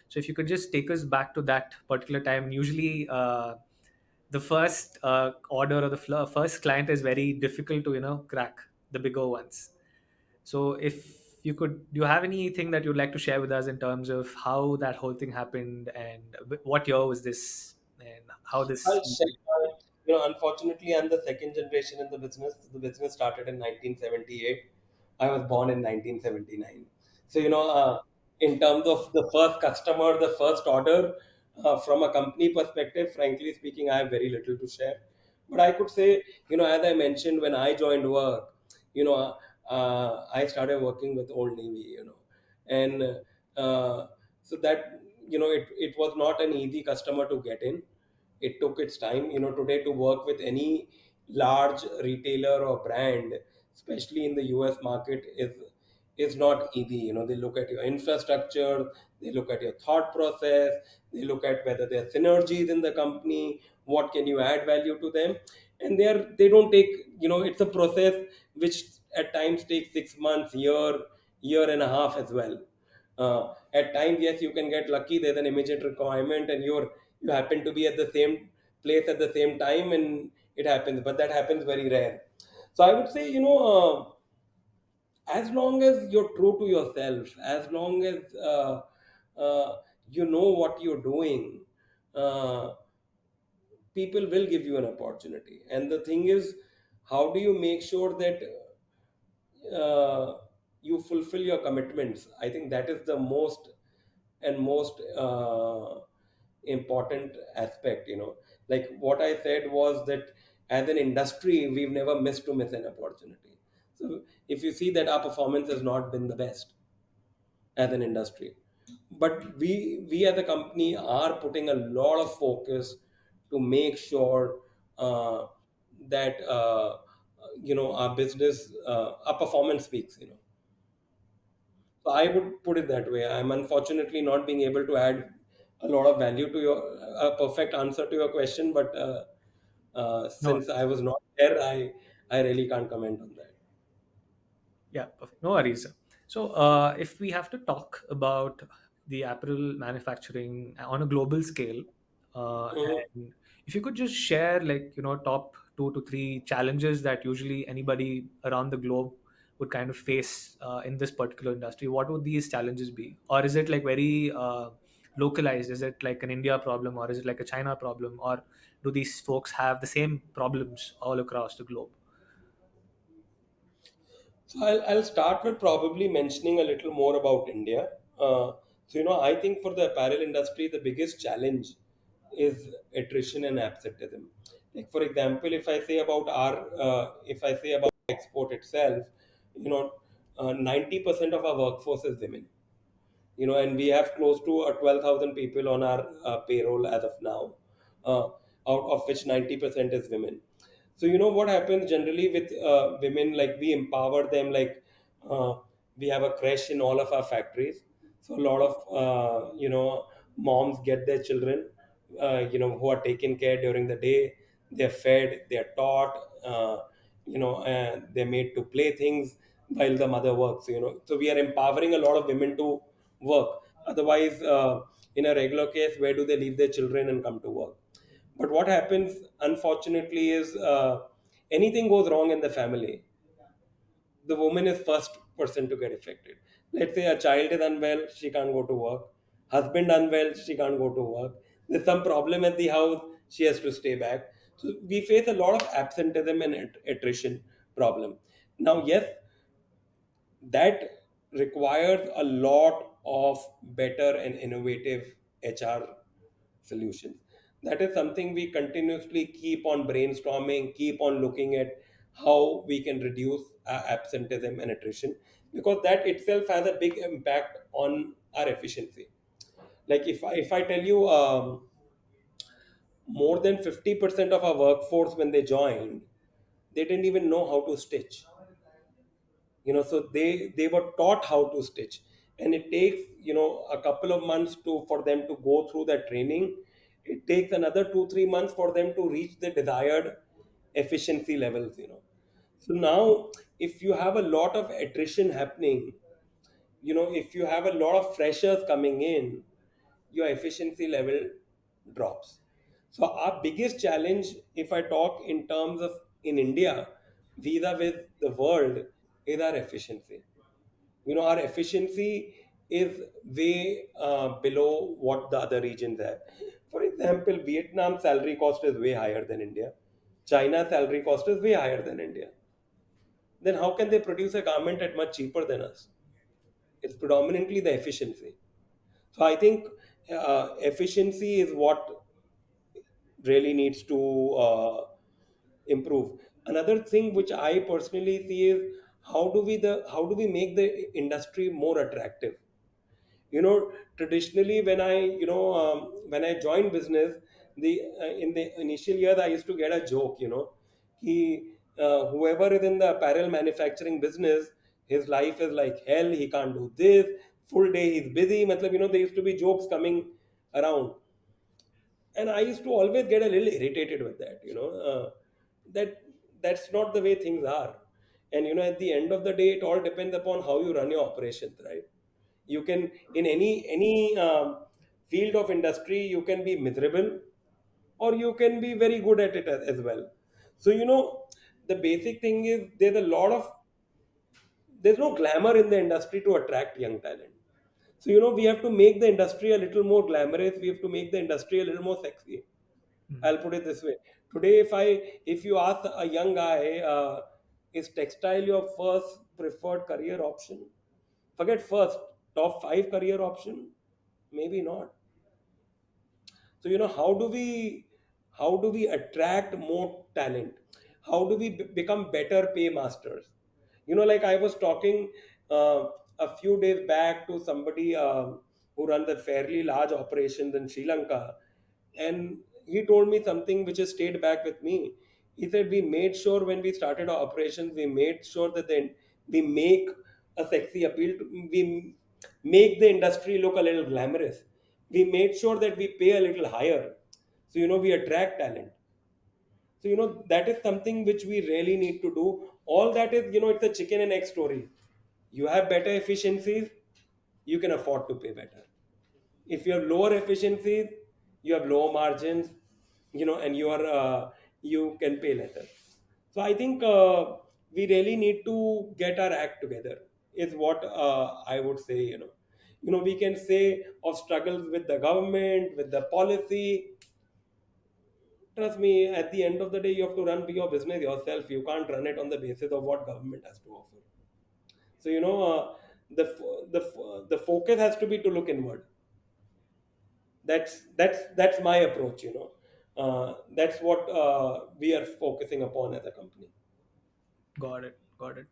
So if you could just take us back to that particular time. Usually, the first order or the first client is very difficult to crack, the bigger ones. So if you could, do you have anything that you'd like to share with us in terms of how that whole thing happened, and what year was this, and how I'll this? share. Unfortunately, I'm the second generation in the business. The business started in 1978. I was born in 1979. So, in terms of the first customer, the first order, from a company perspective, frankly speaking, I have very little to share. But I could say, as I mentioned, when I joined work, I started working with Old Navy, and so that, it was not an easy customer to get in. It took its time. Today, to work with any large retailer or brand, especially in the US market, is not easy. They look at your infrastructure, they look at your thought process, they look at whether there are synergies in the company, what can you add value to them. And they don't take, it's a process which at times takes 6 months, year and a half as well. At times, yes, you can get lucky, there's an immediate requirement and you happen to be at the same place at the same time, and it happens, but that happens very rare. So I would say, as long as you're true to yourself, as long as you know what you're doing, uh, people will give you an opportunity. And the thing is, how do you make sure that uh, you fulfill your commitments? I think that is the most important aspect. Like what I said was that as an industry, we've never missed to miss an opportunity. So if you see that our performance has not been the best as an industry, but we as a company are putting a lot of focus to make sure that our business, our performance speaks. So I would put it that way. I'm unfortunately not being able to add a lot of value to your a perfect answer to your question, but No. since I was not there, I really can't comment on that. Yeah, perfect. No worries. So, if we have to talk about the apparel manufacturing on a global scale, Mhm. and if you could just share, like, top 2 to 3 challenges that usually anybody around the globe would kind of face in this particular industry, what would these challenges be? Or is it like very localized? Is it like an India problem, or is it like a China problem, or do these folks have the same problems all across the globe? So I'll start with probably mentioning a little more about India. So I think for the apparel industry, the biggest challenge is attrition and absenteeism. Like for example, if I say about export itself, 90% of our workforce is women. And we have close to 12,000 people on our payroll as of now, uh, out of which 90% is women. So what happens generally with women, like we empower them, like uh, we have a crash in all of our factories. So a lot of moms get their children, who are taken care during the day. They're fed, they're taught, and they're made to play things while the mother works. So we are empowering a lot of women to work. Otherwise, in a regular case, where do they leave their children and come to work? But what happens, unfortunately, is anything goes wrong in the family, the woman is first person to get affected. Let's say a child is unwell, she can't go to work. Husband unwell, she can't go to work. There's some problem at the house, she has to stay back. So we face a lot of absenteeism and attrition problem. Now, yes, that requires a lot of better and innovative HR solutions. That is something we continuously keep on brainstorming, keep on looking at how we can reduce absenteeism and attrition, because that itself has a big impact on our efficiency. Like if I tell you, more than 50% of our workforce when they joined, they didn't even know how to stitch. So they were taught how to stitch, and it takes a couple of months to for them to go through that training. It takes another 2 3 months for them to reach the desired efficiency levels. So now, if you have a lot of attrition happening, if you have a lot of freshers coming in, your efficiency level drops. So our biggest challenge, if I talk in terms of in India, vis-a-vis the world, is our efficiency. Our efficiency is way below what the other regions have. For example, Vietnam salary cost is way higher than India. China salary cost is way higher than India. Then how can they produce a garment at much cheaper than us? It's predominantly the efficiency. So I think efficiency is what really needs to improve. Another thing which I personally see is how do we make the industry more attractive? Traditionally, when I joined business, the in the initial years, I used to get a joke, whoever is in the apparel manufacturing business, His life is like hell, he can't do this, full day he's busy. Matlab, there used to be jokes coming around, and I used to always get a little irritated with that, that that's not the way things are. And at the end of the day, it all depends upon how you run your operations, right? You can, in any field of industry, you can be miserable, or you can be very good at it as well. So the basic thing is, there's no glamour in the industry to attract young talent. So we have to make the industry a little more glamorous, we have to make the industry a little more sexy. Mm. I'll put it this way. Today, if you ask a young guy, is textile your first preferred career option? Forget first, top five career option? Maybe not. So how do we attract more talent? How do we become better pay masters? Like I was talking a few days back to somebody who runs a fairly large operations in Sri Lanka, and he told me something which has stayed back with me. He said, we made sure when we started our operations, we made sure that then we make a sexy appeal to, we make the industry look a little glamorous. We made sure that we pay a little higher, so we attract talent. So that is something which we really need to do. All that is, it's a chicken and egg story. You have better efficiencies, you can afford to pay better. If you have lower efficiencies, you have lower margins, and you can pay lesser. So I think we really need to get our act together, is what I would say. We can say of struggles with the government, with the policy. Trust me, at the end of the day, you have to run your business yourself. You can't run it on the basis of what government has to offer. So the focus has to be to look inward. That's my approach. That's what we are focusing upon as a company. Got it. Got it.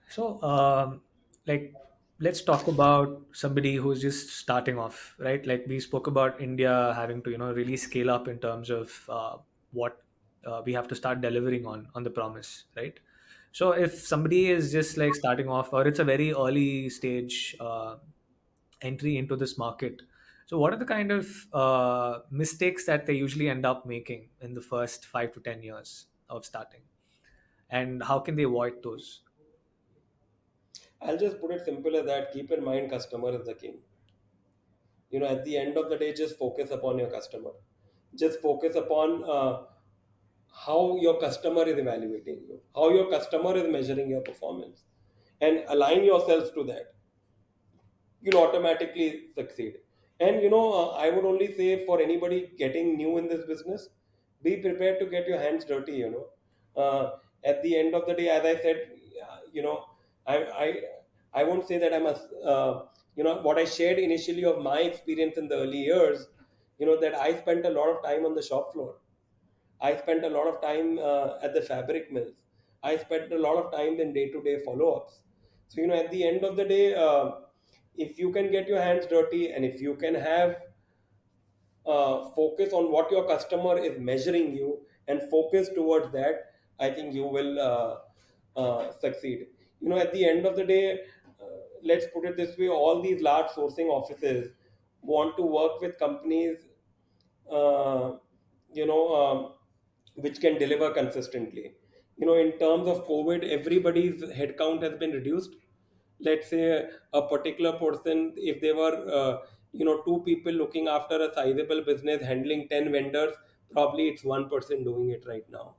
So, like, let's talk about somebody who's just starting off, right? Like, we spoke about India having to, really scale up in terms of what we have to start delivering on the promise, right? So, if somebody is just like starting off, or it's a very early stage entry into this market, so what are the kind of mistakes that they usually end up making in the first 5 to 10 years of starting, and how can they avoid those? I'll just put it simple as that. Keep in mind, customer is the king. At the end of the day, just focus upon your customer. Just focus upon how your customer is evaluating you, how your customer is measuring your performance, and align yourselves to that. You'll automatically succeed. And I would only say, for anybody getting new in this business, be prepared to get your hands dirty. At the end of the day, as I said, I I I won't say that I'm a what I shared initially of my experience in the early years. That I spent a lot of time on the shop floor. I spent a lot of time at the fabric mills. I spent a lot of time in day-to-day follow-ups. So at the end of the day, if you can get your hands dirty, and if you can have focus on what your customer is measuring you, and focus towards that, I think you will succeed. At the end of the day, let's put it this way: all these large sourcing offices want to work with companies, uh, you know, which can deliver consistently. In terms of COVID, everybody's headcount has been reduced. Let's say a particular person, if they were, two people looking after a sizable business, handling 10 vendors, probably it's one person doing it right now.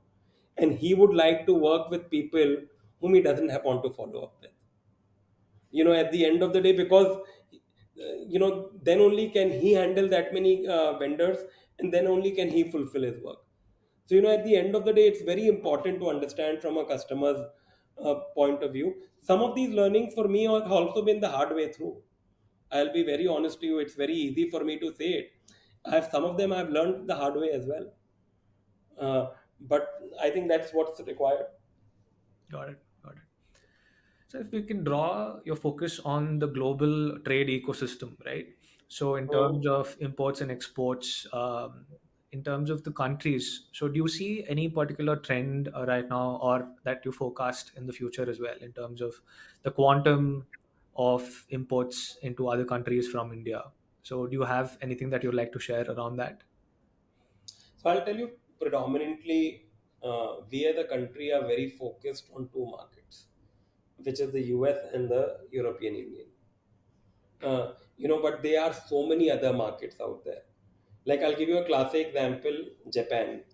And he would like to work with people whom he doesn't have want to follow up with. At the end of the day, because then only can he handle that many vendors, and then only can he fulfill his work. So at the end of the day, it's very important to understand from a customer's point of view. Some of these learnings for me have also been the hard way through. I'll be very honest to you, it's very easy for me to say it. I have some of them I've learned the hard way as well. But I think that's what's required. Got it. Got it. So if we can draw your focus on the global trade ecosystem, right? So in Hmm. terms of imports and exports, in terms of the countries, so do you see any particular trend right now, or that you forecast in the future as well, in terms of the quantum of imports into other countries from India? So do you have anything that you'd like to share around that? So I'll tell you, predominantly, we as a country are very focused on two markets, which is the US and the European Union. But there are so many other markets out there. Like I'll give you a classic example, Japan.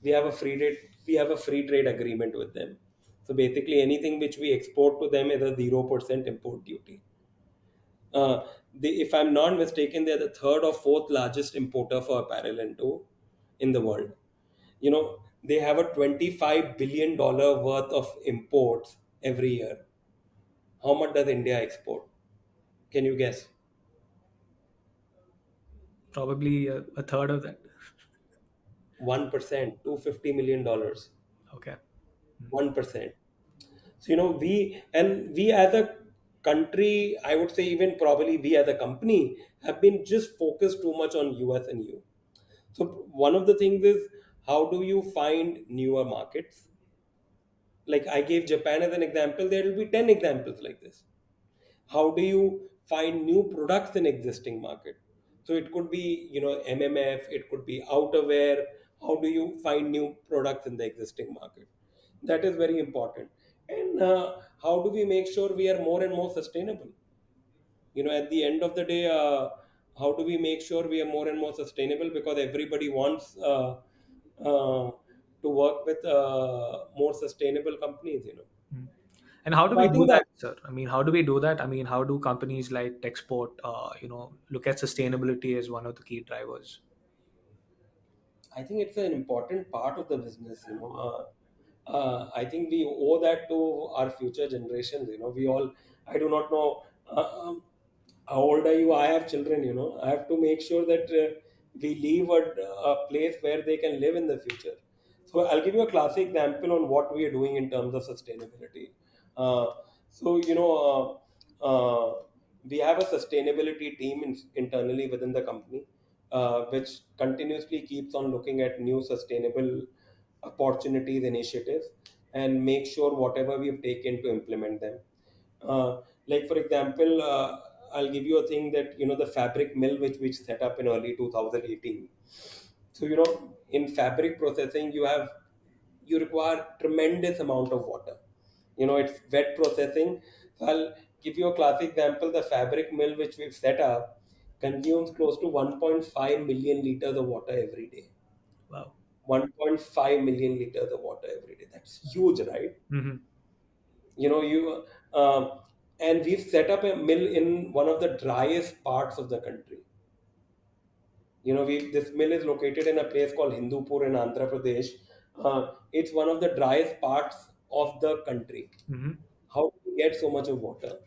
We have a free trade agreement with them. So basically, anything which we export to them is a 0% import duty. If I'm not mistaken, they're the third or fourth largest importer for apparel in the world. They have a $25 billion worth of imports every year. How much does India export? Can you guess? Probably a third of that. 1%, $250 million. Okay. 1%. So we as a country, I would say, even probably we as a company have been just focused too much on US and EU. So one of the things is, how do you find newer markets? Like I gave Japan as an example, there will be 10 examples like this. How do you find new products in existing market? So it could be, MMF, it could be outerwear. How do you find new products in the existing market? That is very important. And how do we make sure we are more and more sustainable? At the end of the day, how do we make sure we are more and more sustainable? Because everybody wants to work with more sustainable companies. Mm. And how do So we I do think that that, sir? I mean, how do we do that? I mean, how do companies like Texport, look at sustainability as one of the key drivers? I think it's an important part of the business. I think we owe that to our future generations. We all. I do not know how old are you. I have children. I have to make sure that we leave a place where they can live in the future. So I'll give you a classic example on what we are doing in terms of sustainability. Uh, so we have a sustainability team internally within the company, which continuously keeps on looking at new sustainable opportunities, initiatives, and make sure whatever we've taken to implement them. Like for example, I'll give you a thing that the fabric mill which we set up in early 2018. So in fabric processing, you require tremendous amount of water. It's wet processing. So I'll give you a classic example. The fabric mill which we've set up consumes close to 1.5 million liters of water every day. Wow. 1.5 million liters of water every day. That's huge, right? Hmm. You and we've set up a mill in one of the driest parts of the country. We This mill is located in a place called Hindupur in Andhra Pradesh. It's one of the driest parts of the country. Hmm. How do we get so much of water?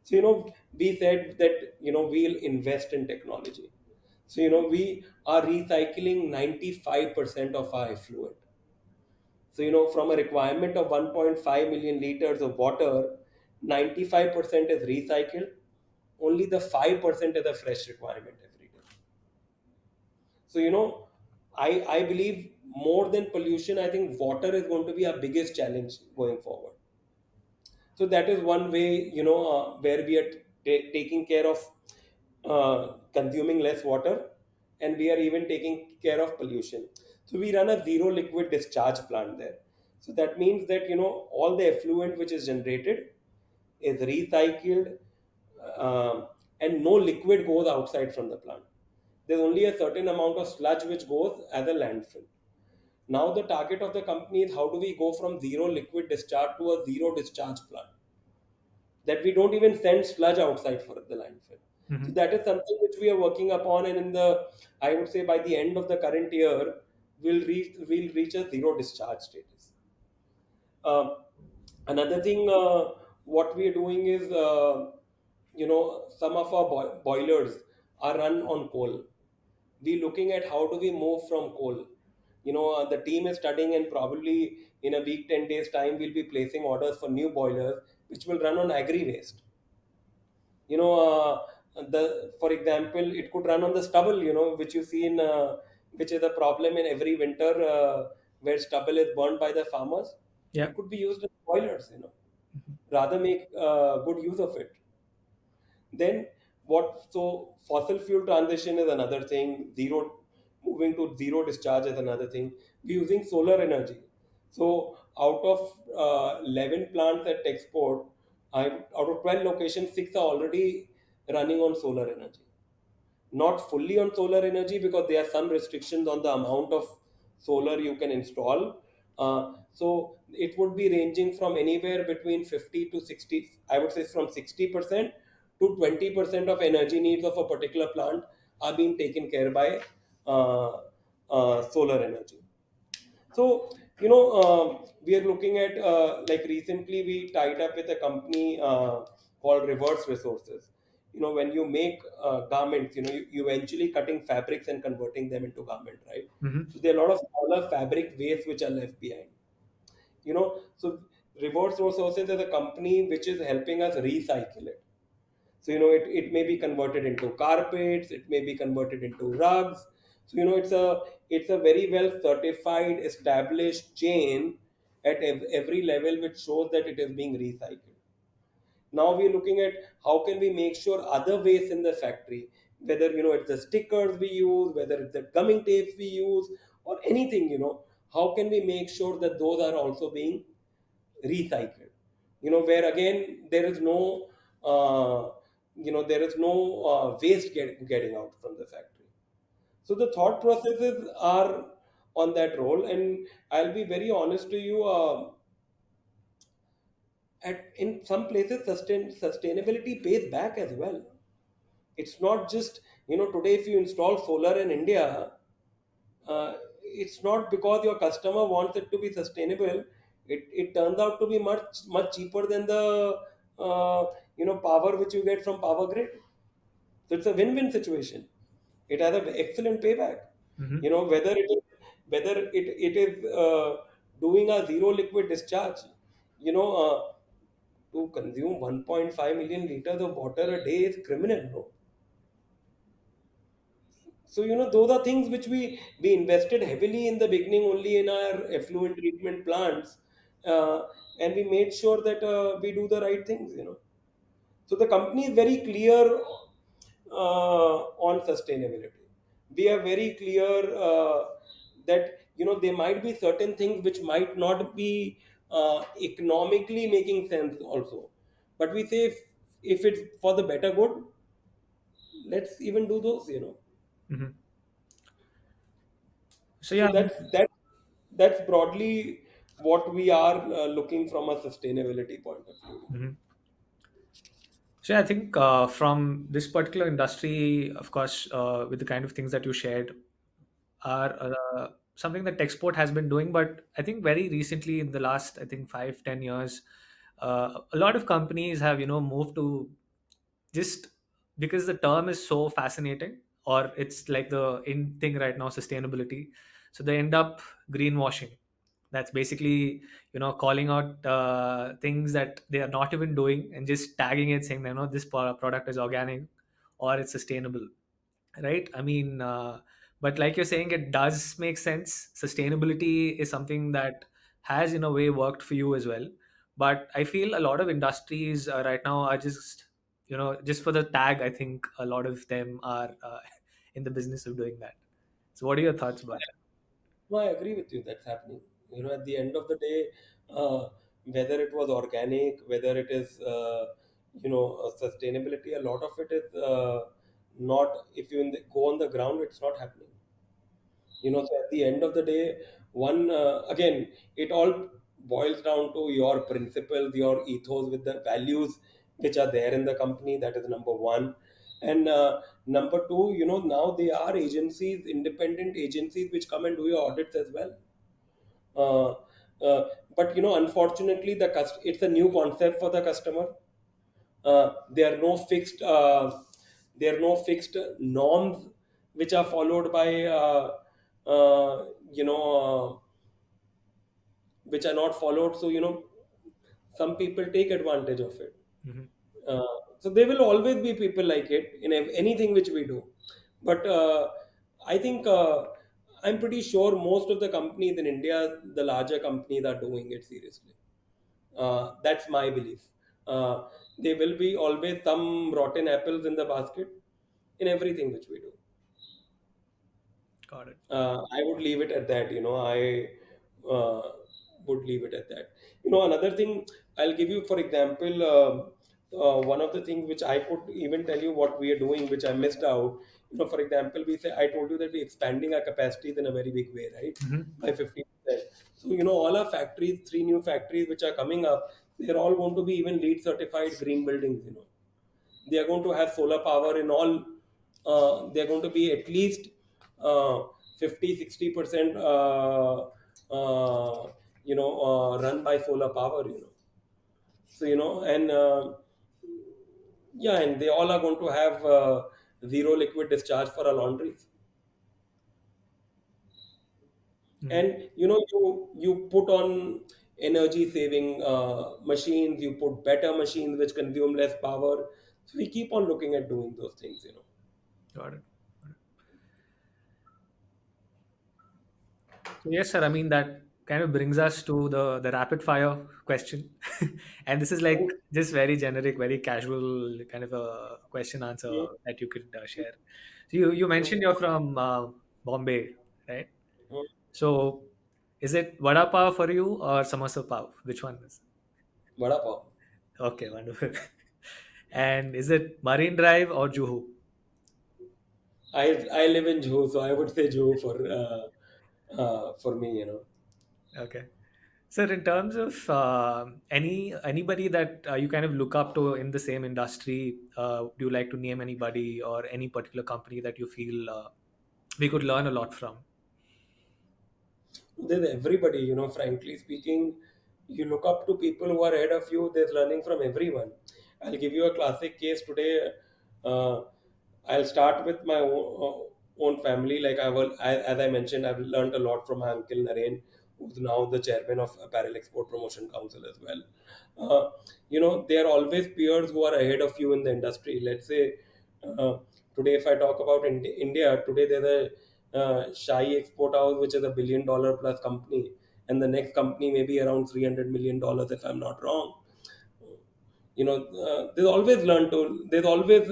So we said that we'll invest in technology. So we are recycling 95% of our effluent. So from a requirement of 1.5 million liters of water, 95% is recycled. Only the 5% is a fresh requirement every day. So I believe more than pollution, I think water is going to be our biggest challenge going forward. So that is one way, where we are taking care of consuming less water, and we are even taking care of pollution. So we run a zero liquid discharge plant there. So that means that all the effluent which is generated is recycled, and no liquid goes outside from the plant. There's only a certain amount of sludge which goes as a landfill. Now the target of the company is, how do we go from zero liquid discharge to a zero discharge plant, that we don't even send sludge outside for the landfill. So Hmm. that is something which we are working upon, and I would say by the end of the current year, we'll reach a zero discharge status. Um, Another thing, what we are doing is, some of our boilers are run on coal. We looking at how do we move from coal. The team is studying, and probably in a week, 10 days time, we'll be placing orders for new boilers which will run on agri waste. you know the For example, it could run on the stubble, which you see in which is a problem in every winter, where stubble is burned by the farmers. Yeah. It could be used as boilers, rather make good use of it. Then what? So fossil fuel transition is another thing. Zero, moving to zero discharge is another thing. We're using solar energy. So out of 11 plants at Texport, out of 12 locations, six are already running on solar energy. Not fully on solar energy because there are some restrictions on the amount of solar you can install. So it would be ranging from anywhere between 50 to 60, I would say from 60% to 20% of energy needs of a particular plant are being taken care by uh, solar energy. So, we are looking at, like recently we tied up with a company called Reverse Resources. When you make garments, you eventually cutting fabrics and converting them into garment, right? Hmm. So there are a lot of smaller fabric waste which are left behind. So Reverse Resources is a company which is helping us recycle it. So it may be converted into carpets, it may be converted into rugs. So it's a very well certified, established chain at every level, which shows that it is being recycled. Now we're looking at how can we make sure other waste in the factory, whether it's the stickers we use, whether it's the gumming tapes we use, or anything, how can we make sure that those are also being recycled, where again there is no waste getting out from the factory. So the thought processes are on that role, and I'll be very honest to you, at in some places sustainability pays back as well. It's not just, today if you install solar in India, it's not because your customer wants it to be sustainable. It turns out to be much much cheaper than the power which you get from power grid. So it's a win-win situation. It has an excellent payback. Hmm. Whether it is doing a zero liquid discharge, you know uh, to consume 1.5 million liters of water a day is criminal, no? So those are things which we invested heavily in the beginning only in our effluent treatment plants, uh, and we made sure that we do the right things. So the company is very clear on sustainability. We are very clear that there might be certain things which might not be economically making sense also, but we say if it's for the better good, let's even do those. Hmm. So So yeah. that's broadly what we are looking from a sustainability point of view. Mhm. So yeah, I think from this particular industry, of course, with the kind of things that you shared, are something that Texport has been doing. But I think very recently, in the last, I think 5-10 years, a lot of companies have moved to, just because the term is so fascinating, or it's like the in thing right now, sustainability. So they end up greenwashing. That's basically calling out things that they are not even doing, and just tagging it, saying this product is organic or it's sustainable, right? I mean, but like you're saying, it does make sense. Sustainability is something that has in a way worked for you as well. But I feel a lot of industries right now are just just for the tag. I think a lot of them are in the business of doing that. So what are your thoughts about that? No, I agree with you. That's happening. At the end of the day, whether it was organic, whether it is sustainability, a lot of it is not. If you go on the ground, it's not happening. So at the end of the day, one again, it all boils down to your principles, your ethos, with the values which are there in the company. That is number one. And number two, now there are agencies, independent agencies, which come and do your audits as well. uh, but unfortunately, it's a new concept for the customer. There are no fixed norms which are followed by you know which are not followed. So some people take advantage of it. Hmm. So there will always be people like it in anything which we do. But I think I'm pretty sure most of the companies in India, the larger companies, are doing it seriously. That's my belief. There will be always some rotten apples in the basket in everything which we do. Got it. I would leave it at that. I would leave it at that. Another thing I'll give you, for example, one of the things which I could even tell you what we are doing, which I missed out. For example, I told you that we're expanding our capacities in a very big way, right? Hmm. By 50%. So, all our factories, three new factories which are coming up, they're all going to be even LEED certified green buildings. They are going to have solar power in all. They are going to be at least 50-60% run by solar power. So, and yeah, and they all are going to have zero liquid discharge for our laundries. Hmm. And you put on energy saving machines, you put better machines which consume less power. So we keep on looking at doing those things. Got it. So yes, sir. I mean that kind of brings us to the rapid fire question, and this is like just very generic, very casual kind of a question answer Mm, that you could share. So you mm, mentioned you're from Bombay, right? mm. So is it vada pav for you or samosa pav? Which one is? Vada pav. Okay, wonderful. And is it Marine Drive or Juhu? I live in Juhu, so I would say Juhu for me. Okay. Sir, in terms of anybody that you kind of look up to in the same industry, do you like to name anybody or any particular company that you feel we could learn a lot from? There's everybody, frankly speaking. You look up to people who are ahead of you, there's learning from everyone. I'll give you a classic case today. Uh, I'll start with my own family. Like as I mentioned, I've learned a lot from my uncle Naren, who's now the chairman of Apparel Export Promotion Council as well. There are always peers who are ahead of you in the industry. Let's say uh, today, if I talk about India, today there's a Shai Export House, which is $1 billion plus company, and the next company may be around $300 million, if I'm not wrong. There's always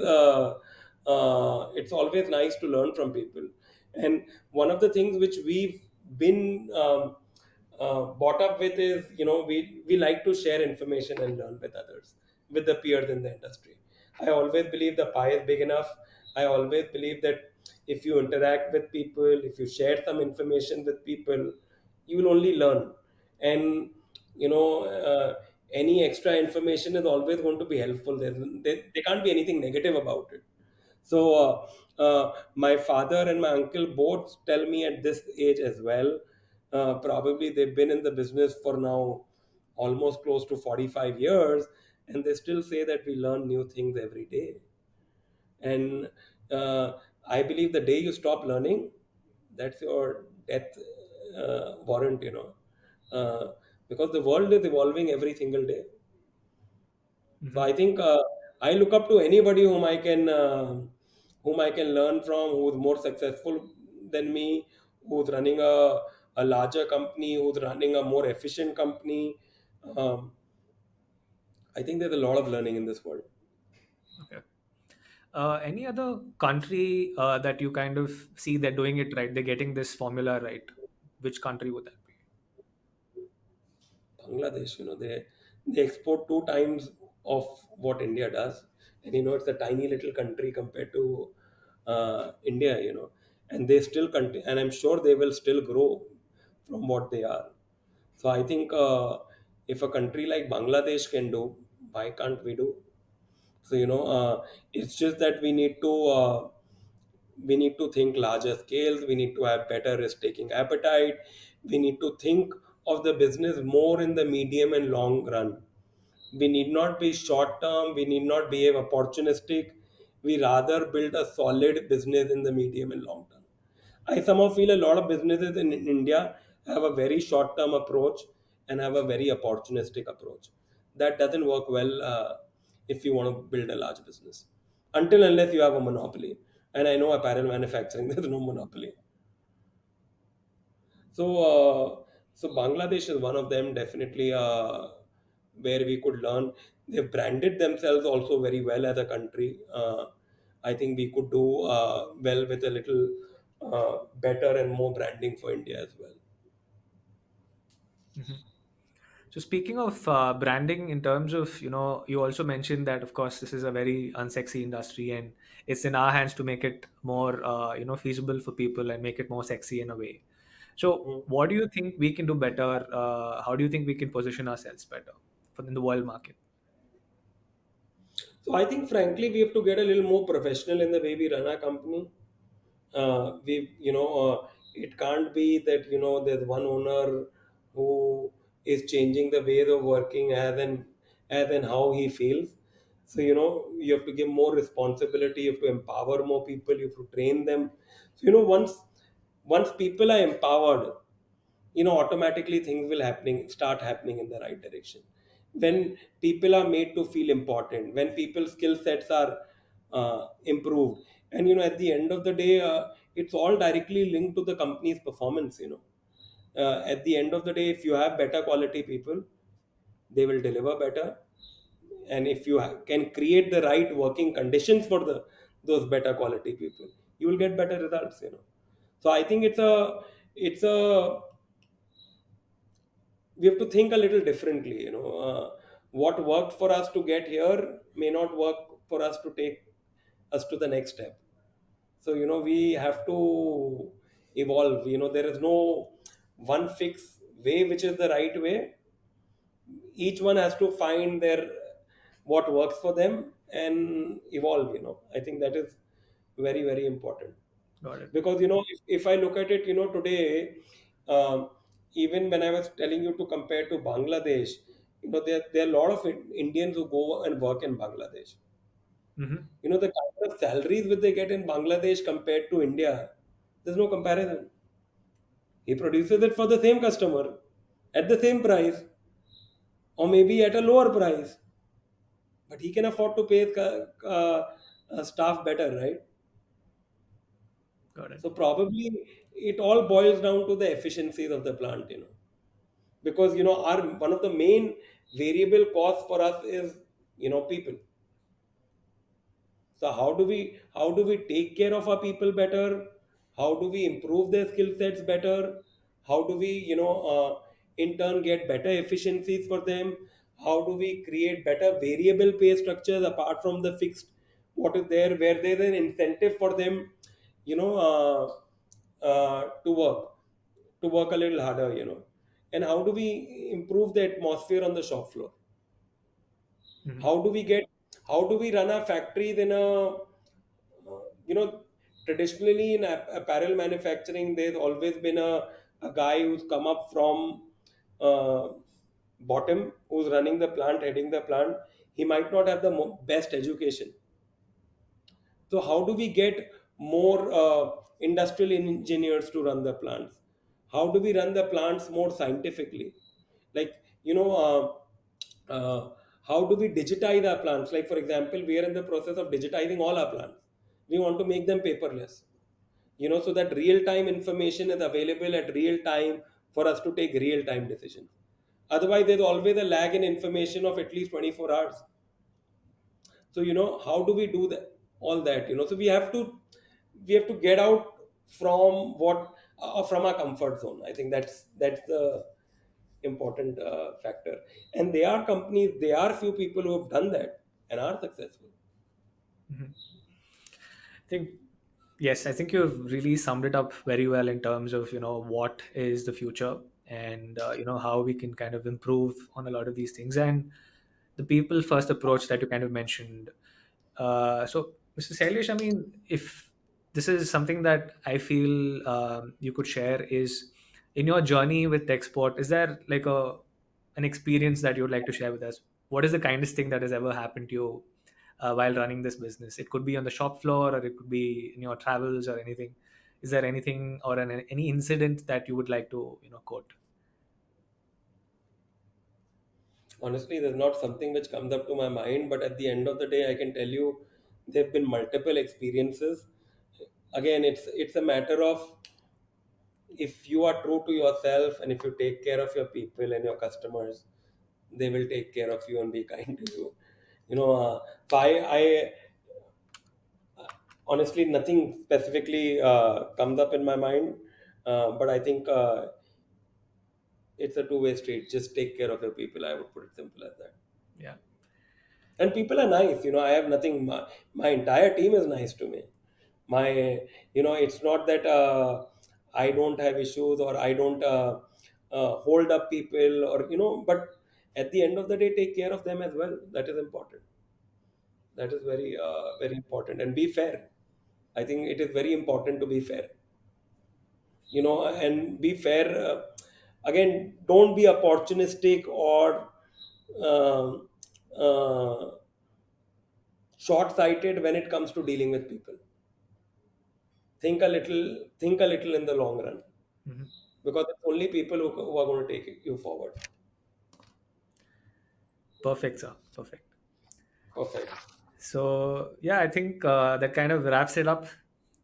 it's always nice to learn from people. And one of the things which we've been brought up with is, we like to share information and learn with others, with the peers in the industry. I always believe the pie is big enough. I always believe that if you interact with people, if you share some information with people, you will only learn. And any extra information is always going to be helpful. There can't be anything negative about it. So my father and my uncle both tell me at this age as well. Probably they've been in the business for now almost close to 45 years, and they still say that we learn new things every day. And I believe the day you stop learning, that's your death warrant. uh, because the world is evolving every single day. So Hmm. I think I look up to anybody whom I can learn from, who's more successful than me, who's running a larger company, who's running a more efficient company. Um, I think there's a lot of learning in this world. Okay. Any other country that you kind of see they're doing it right, they're getting this formula right? Which country would that be? Bangladesh, they export two times of what India does, and it's a tiny little country compared to India, and they still continue, and I'm sure they will still grow from what they are. So I think if a country like Bangladesh can do, why can't we do? So it's just that we need to think larger scales. We need to have better risk taking appetite. We need to think of the business more in the medium and long run. We need not be short term. We need not behave opportunistic. We rather build a solid business in the medium and long term. I somehow feel a lot of businesses in India have a very short term approach and have a very opportunistic approach. That doesn't work well if you want to build a large business. Until unless you have a monopoly. And I know apparel manufacturing, there's no monopoly. So, so Bangladesh is one of them, definitely, where we could learn. They've branded themselves also very well as a country. I think we could do well with a little better and more branding for India as well. Mhm. So speaking of branding, in terms of, you also mentioned that of course this is a very unsexy industry, and it's in our hands to make it more feasible for people and make it more sexy in a way. So Hmm. what do you think we can do better? How do you think we can position ourselves better in the world market? So I think, frankly, we have to get a little more professional in the way we run our company. It can't be that there's one owner who is changing the ways of working as and how he feels. So you have to give more responsibility. You have to empower more people. You have to train them. So once people are empowered, automatically things will happening start happening in the right direction. When people are made to feel important, when people's skill sets are improved, and at the end of the day, it's all directly linked to the company's performance. At the end of the day, if you have better quality people, they will deliver better. And if you can create the right working conditions for those better quality people, you will get better results. So I think it's a we have to think a little differently. What worked for us to get here may not work for us to take us to the next step. So we have to evolve. There is no one fix way which is the right way. Each one has to find their what works for them and evolve. I think that is very, very important. Got it. Because if I look at it, today, um, even when I was telling you to compare to Bangladesh, there are a lot of Indians who go and work in Bangladesh. Hmm. The kind of salaries which they get in Bangladesh compared to India, there's no comparison. He produces it for the same customer at the same price, or maybe at a lower price, but he can afford to pay staff better, right? Got it. So probably it all boils down to the efficiencies of the plant. Because our one of the main variable costs for us is people. So how do we take care of our people better? How do we improve their skill sets better? How do we in turn get better efficiencies for them? How do we create better variable pay structures apart from the fixed what is there, where there's an incentive for them you know uh, to work a little harder? And how do we improve the atmosphere on the shop floor? Hmm. How do we run our factories in a you know traditionally in apparel manufacturing, there's always been a guy who's come up from uh, bottom, who's running the plant, heading the plant. He might not have the best education. So how do we get more industrial engineers to run the plants? How do we run the plants more scientifically? Like, how do we digitize our plants? Like, for example, we are in the process of digitizing all our plants. We want to make them paperless, so that real time information is available at real time for us to take real time decisions. Otherwise, there's always a lag in information of at least 24 hours. So how do we do that, all that? So we have to get out from from our comfort zone. I think that's the important factor. And there are few people who have done that and are successful. Hmm. I think yes, I think you've really summed it up very well in terms of what is the future, and how we can kind of improve on a lot of these things, and the people first approach that you kind of mentioned. So, Mr. Sailesh, I mean, if this is something that I feel you could share, is in your journey with Texport, is there like an experience that you would like to share with us? What is the kindest thing that has ever happened to you while running this business? It could be on the shop floor, or it could be in your travels, or anything. Is there anything or any incident that you would like to quote? Honestly, there's not something which comes up to my mind, but at the end of the day, I can tell you there have been multiple experiences. Again, it's a matter of if you are true to yourself and if you take care of your people and your customers, they will take care of you and be kind to you. You know, so I honestly nothing specifically comes up in my mind, but I think it's a two-way street. Just take care of your people. I would put it simple as that. Yeah. And people are nice. I have nothing. My entire team is nice to me. My, it's not that I don't have issues or I don't hold up people, or but at the end of the day, take care of them as well. That is important. That is very very important, and be fair. I think it is very important to be fair. And be fair. Again, don't be opportunistic or um, short-sighted when it comes to dealing with people. Think a little in the long run, Mhm. because it's only people who are going to take you forward. Perfect, sir. Perfect. Perfect. So yeah, I think that kind of wraps it up,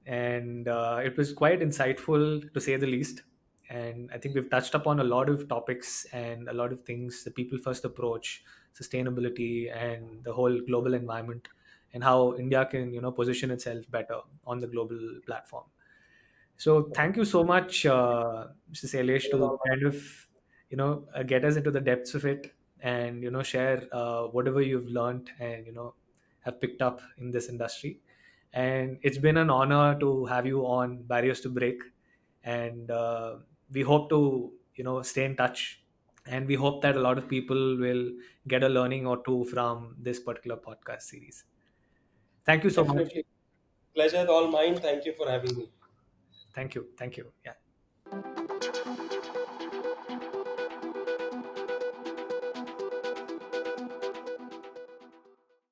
and it was quite insightful to say the least. And I think we've touched upon a lot of topics and a lot of things: the people first approach, sustainability, and the whole global environment, and how India can position itself better on the global platform. So thank you so much, Mr. Sailesh, It was to all kind of get us into the depths of it, and share whatever you've learned and have picked up in this industry. And it's been an honor to have you on Barriers to Break, and we hope to stay in touch, and we hope that a lot of people will get a learning or two from this particular podcast series. Thank you so much. definitely. Pleasure is all mine. Thank you for having me. Thank you. Thank you. Yeah.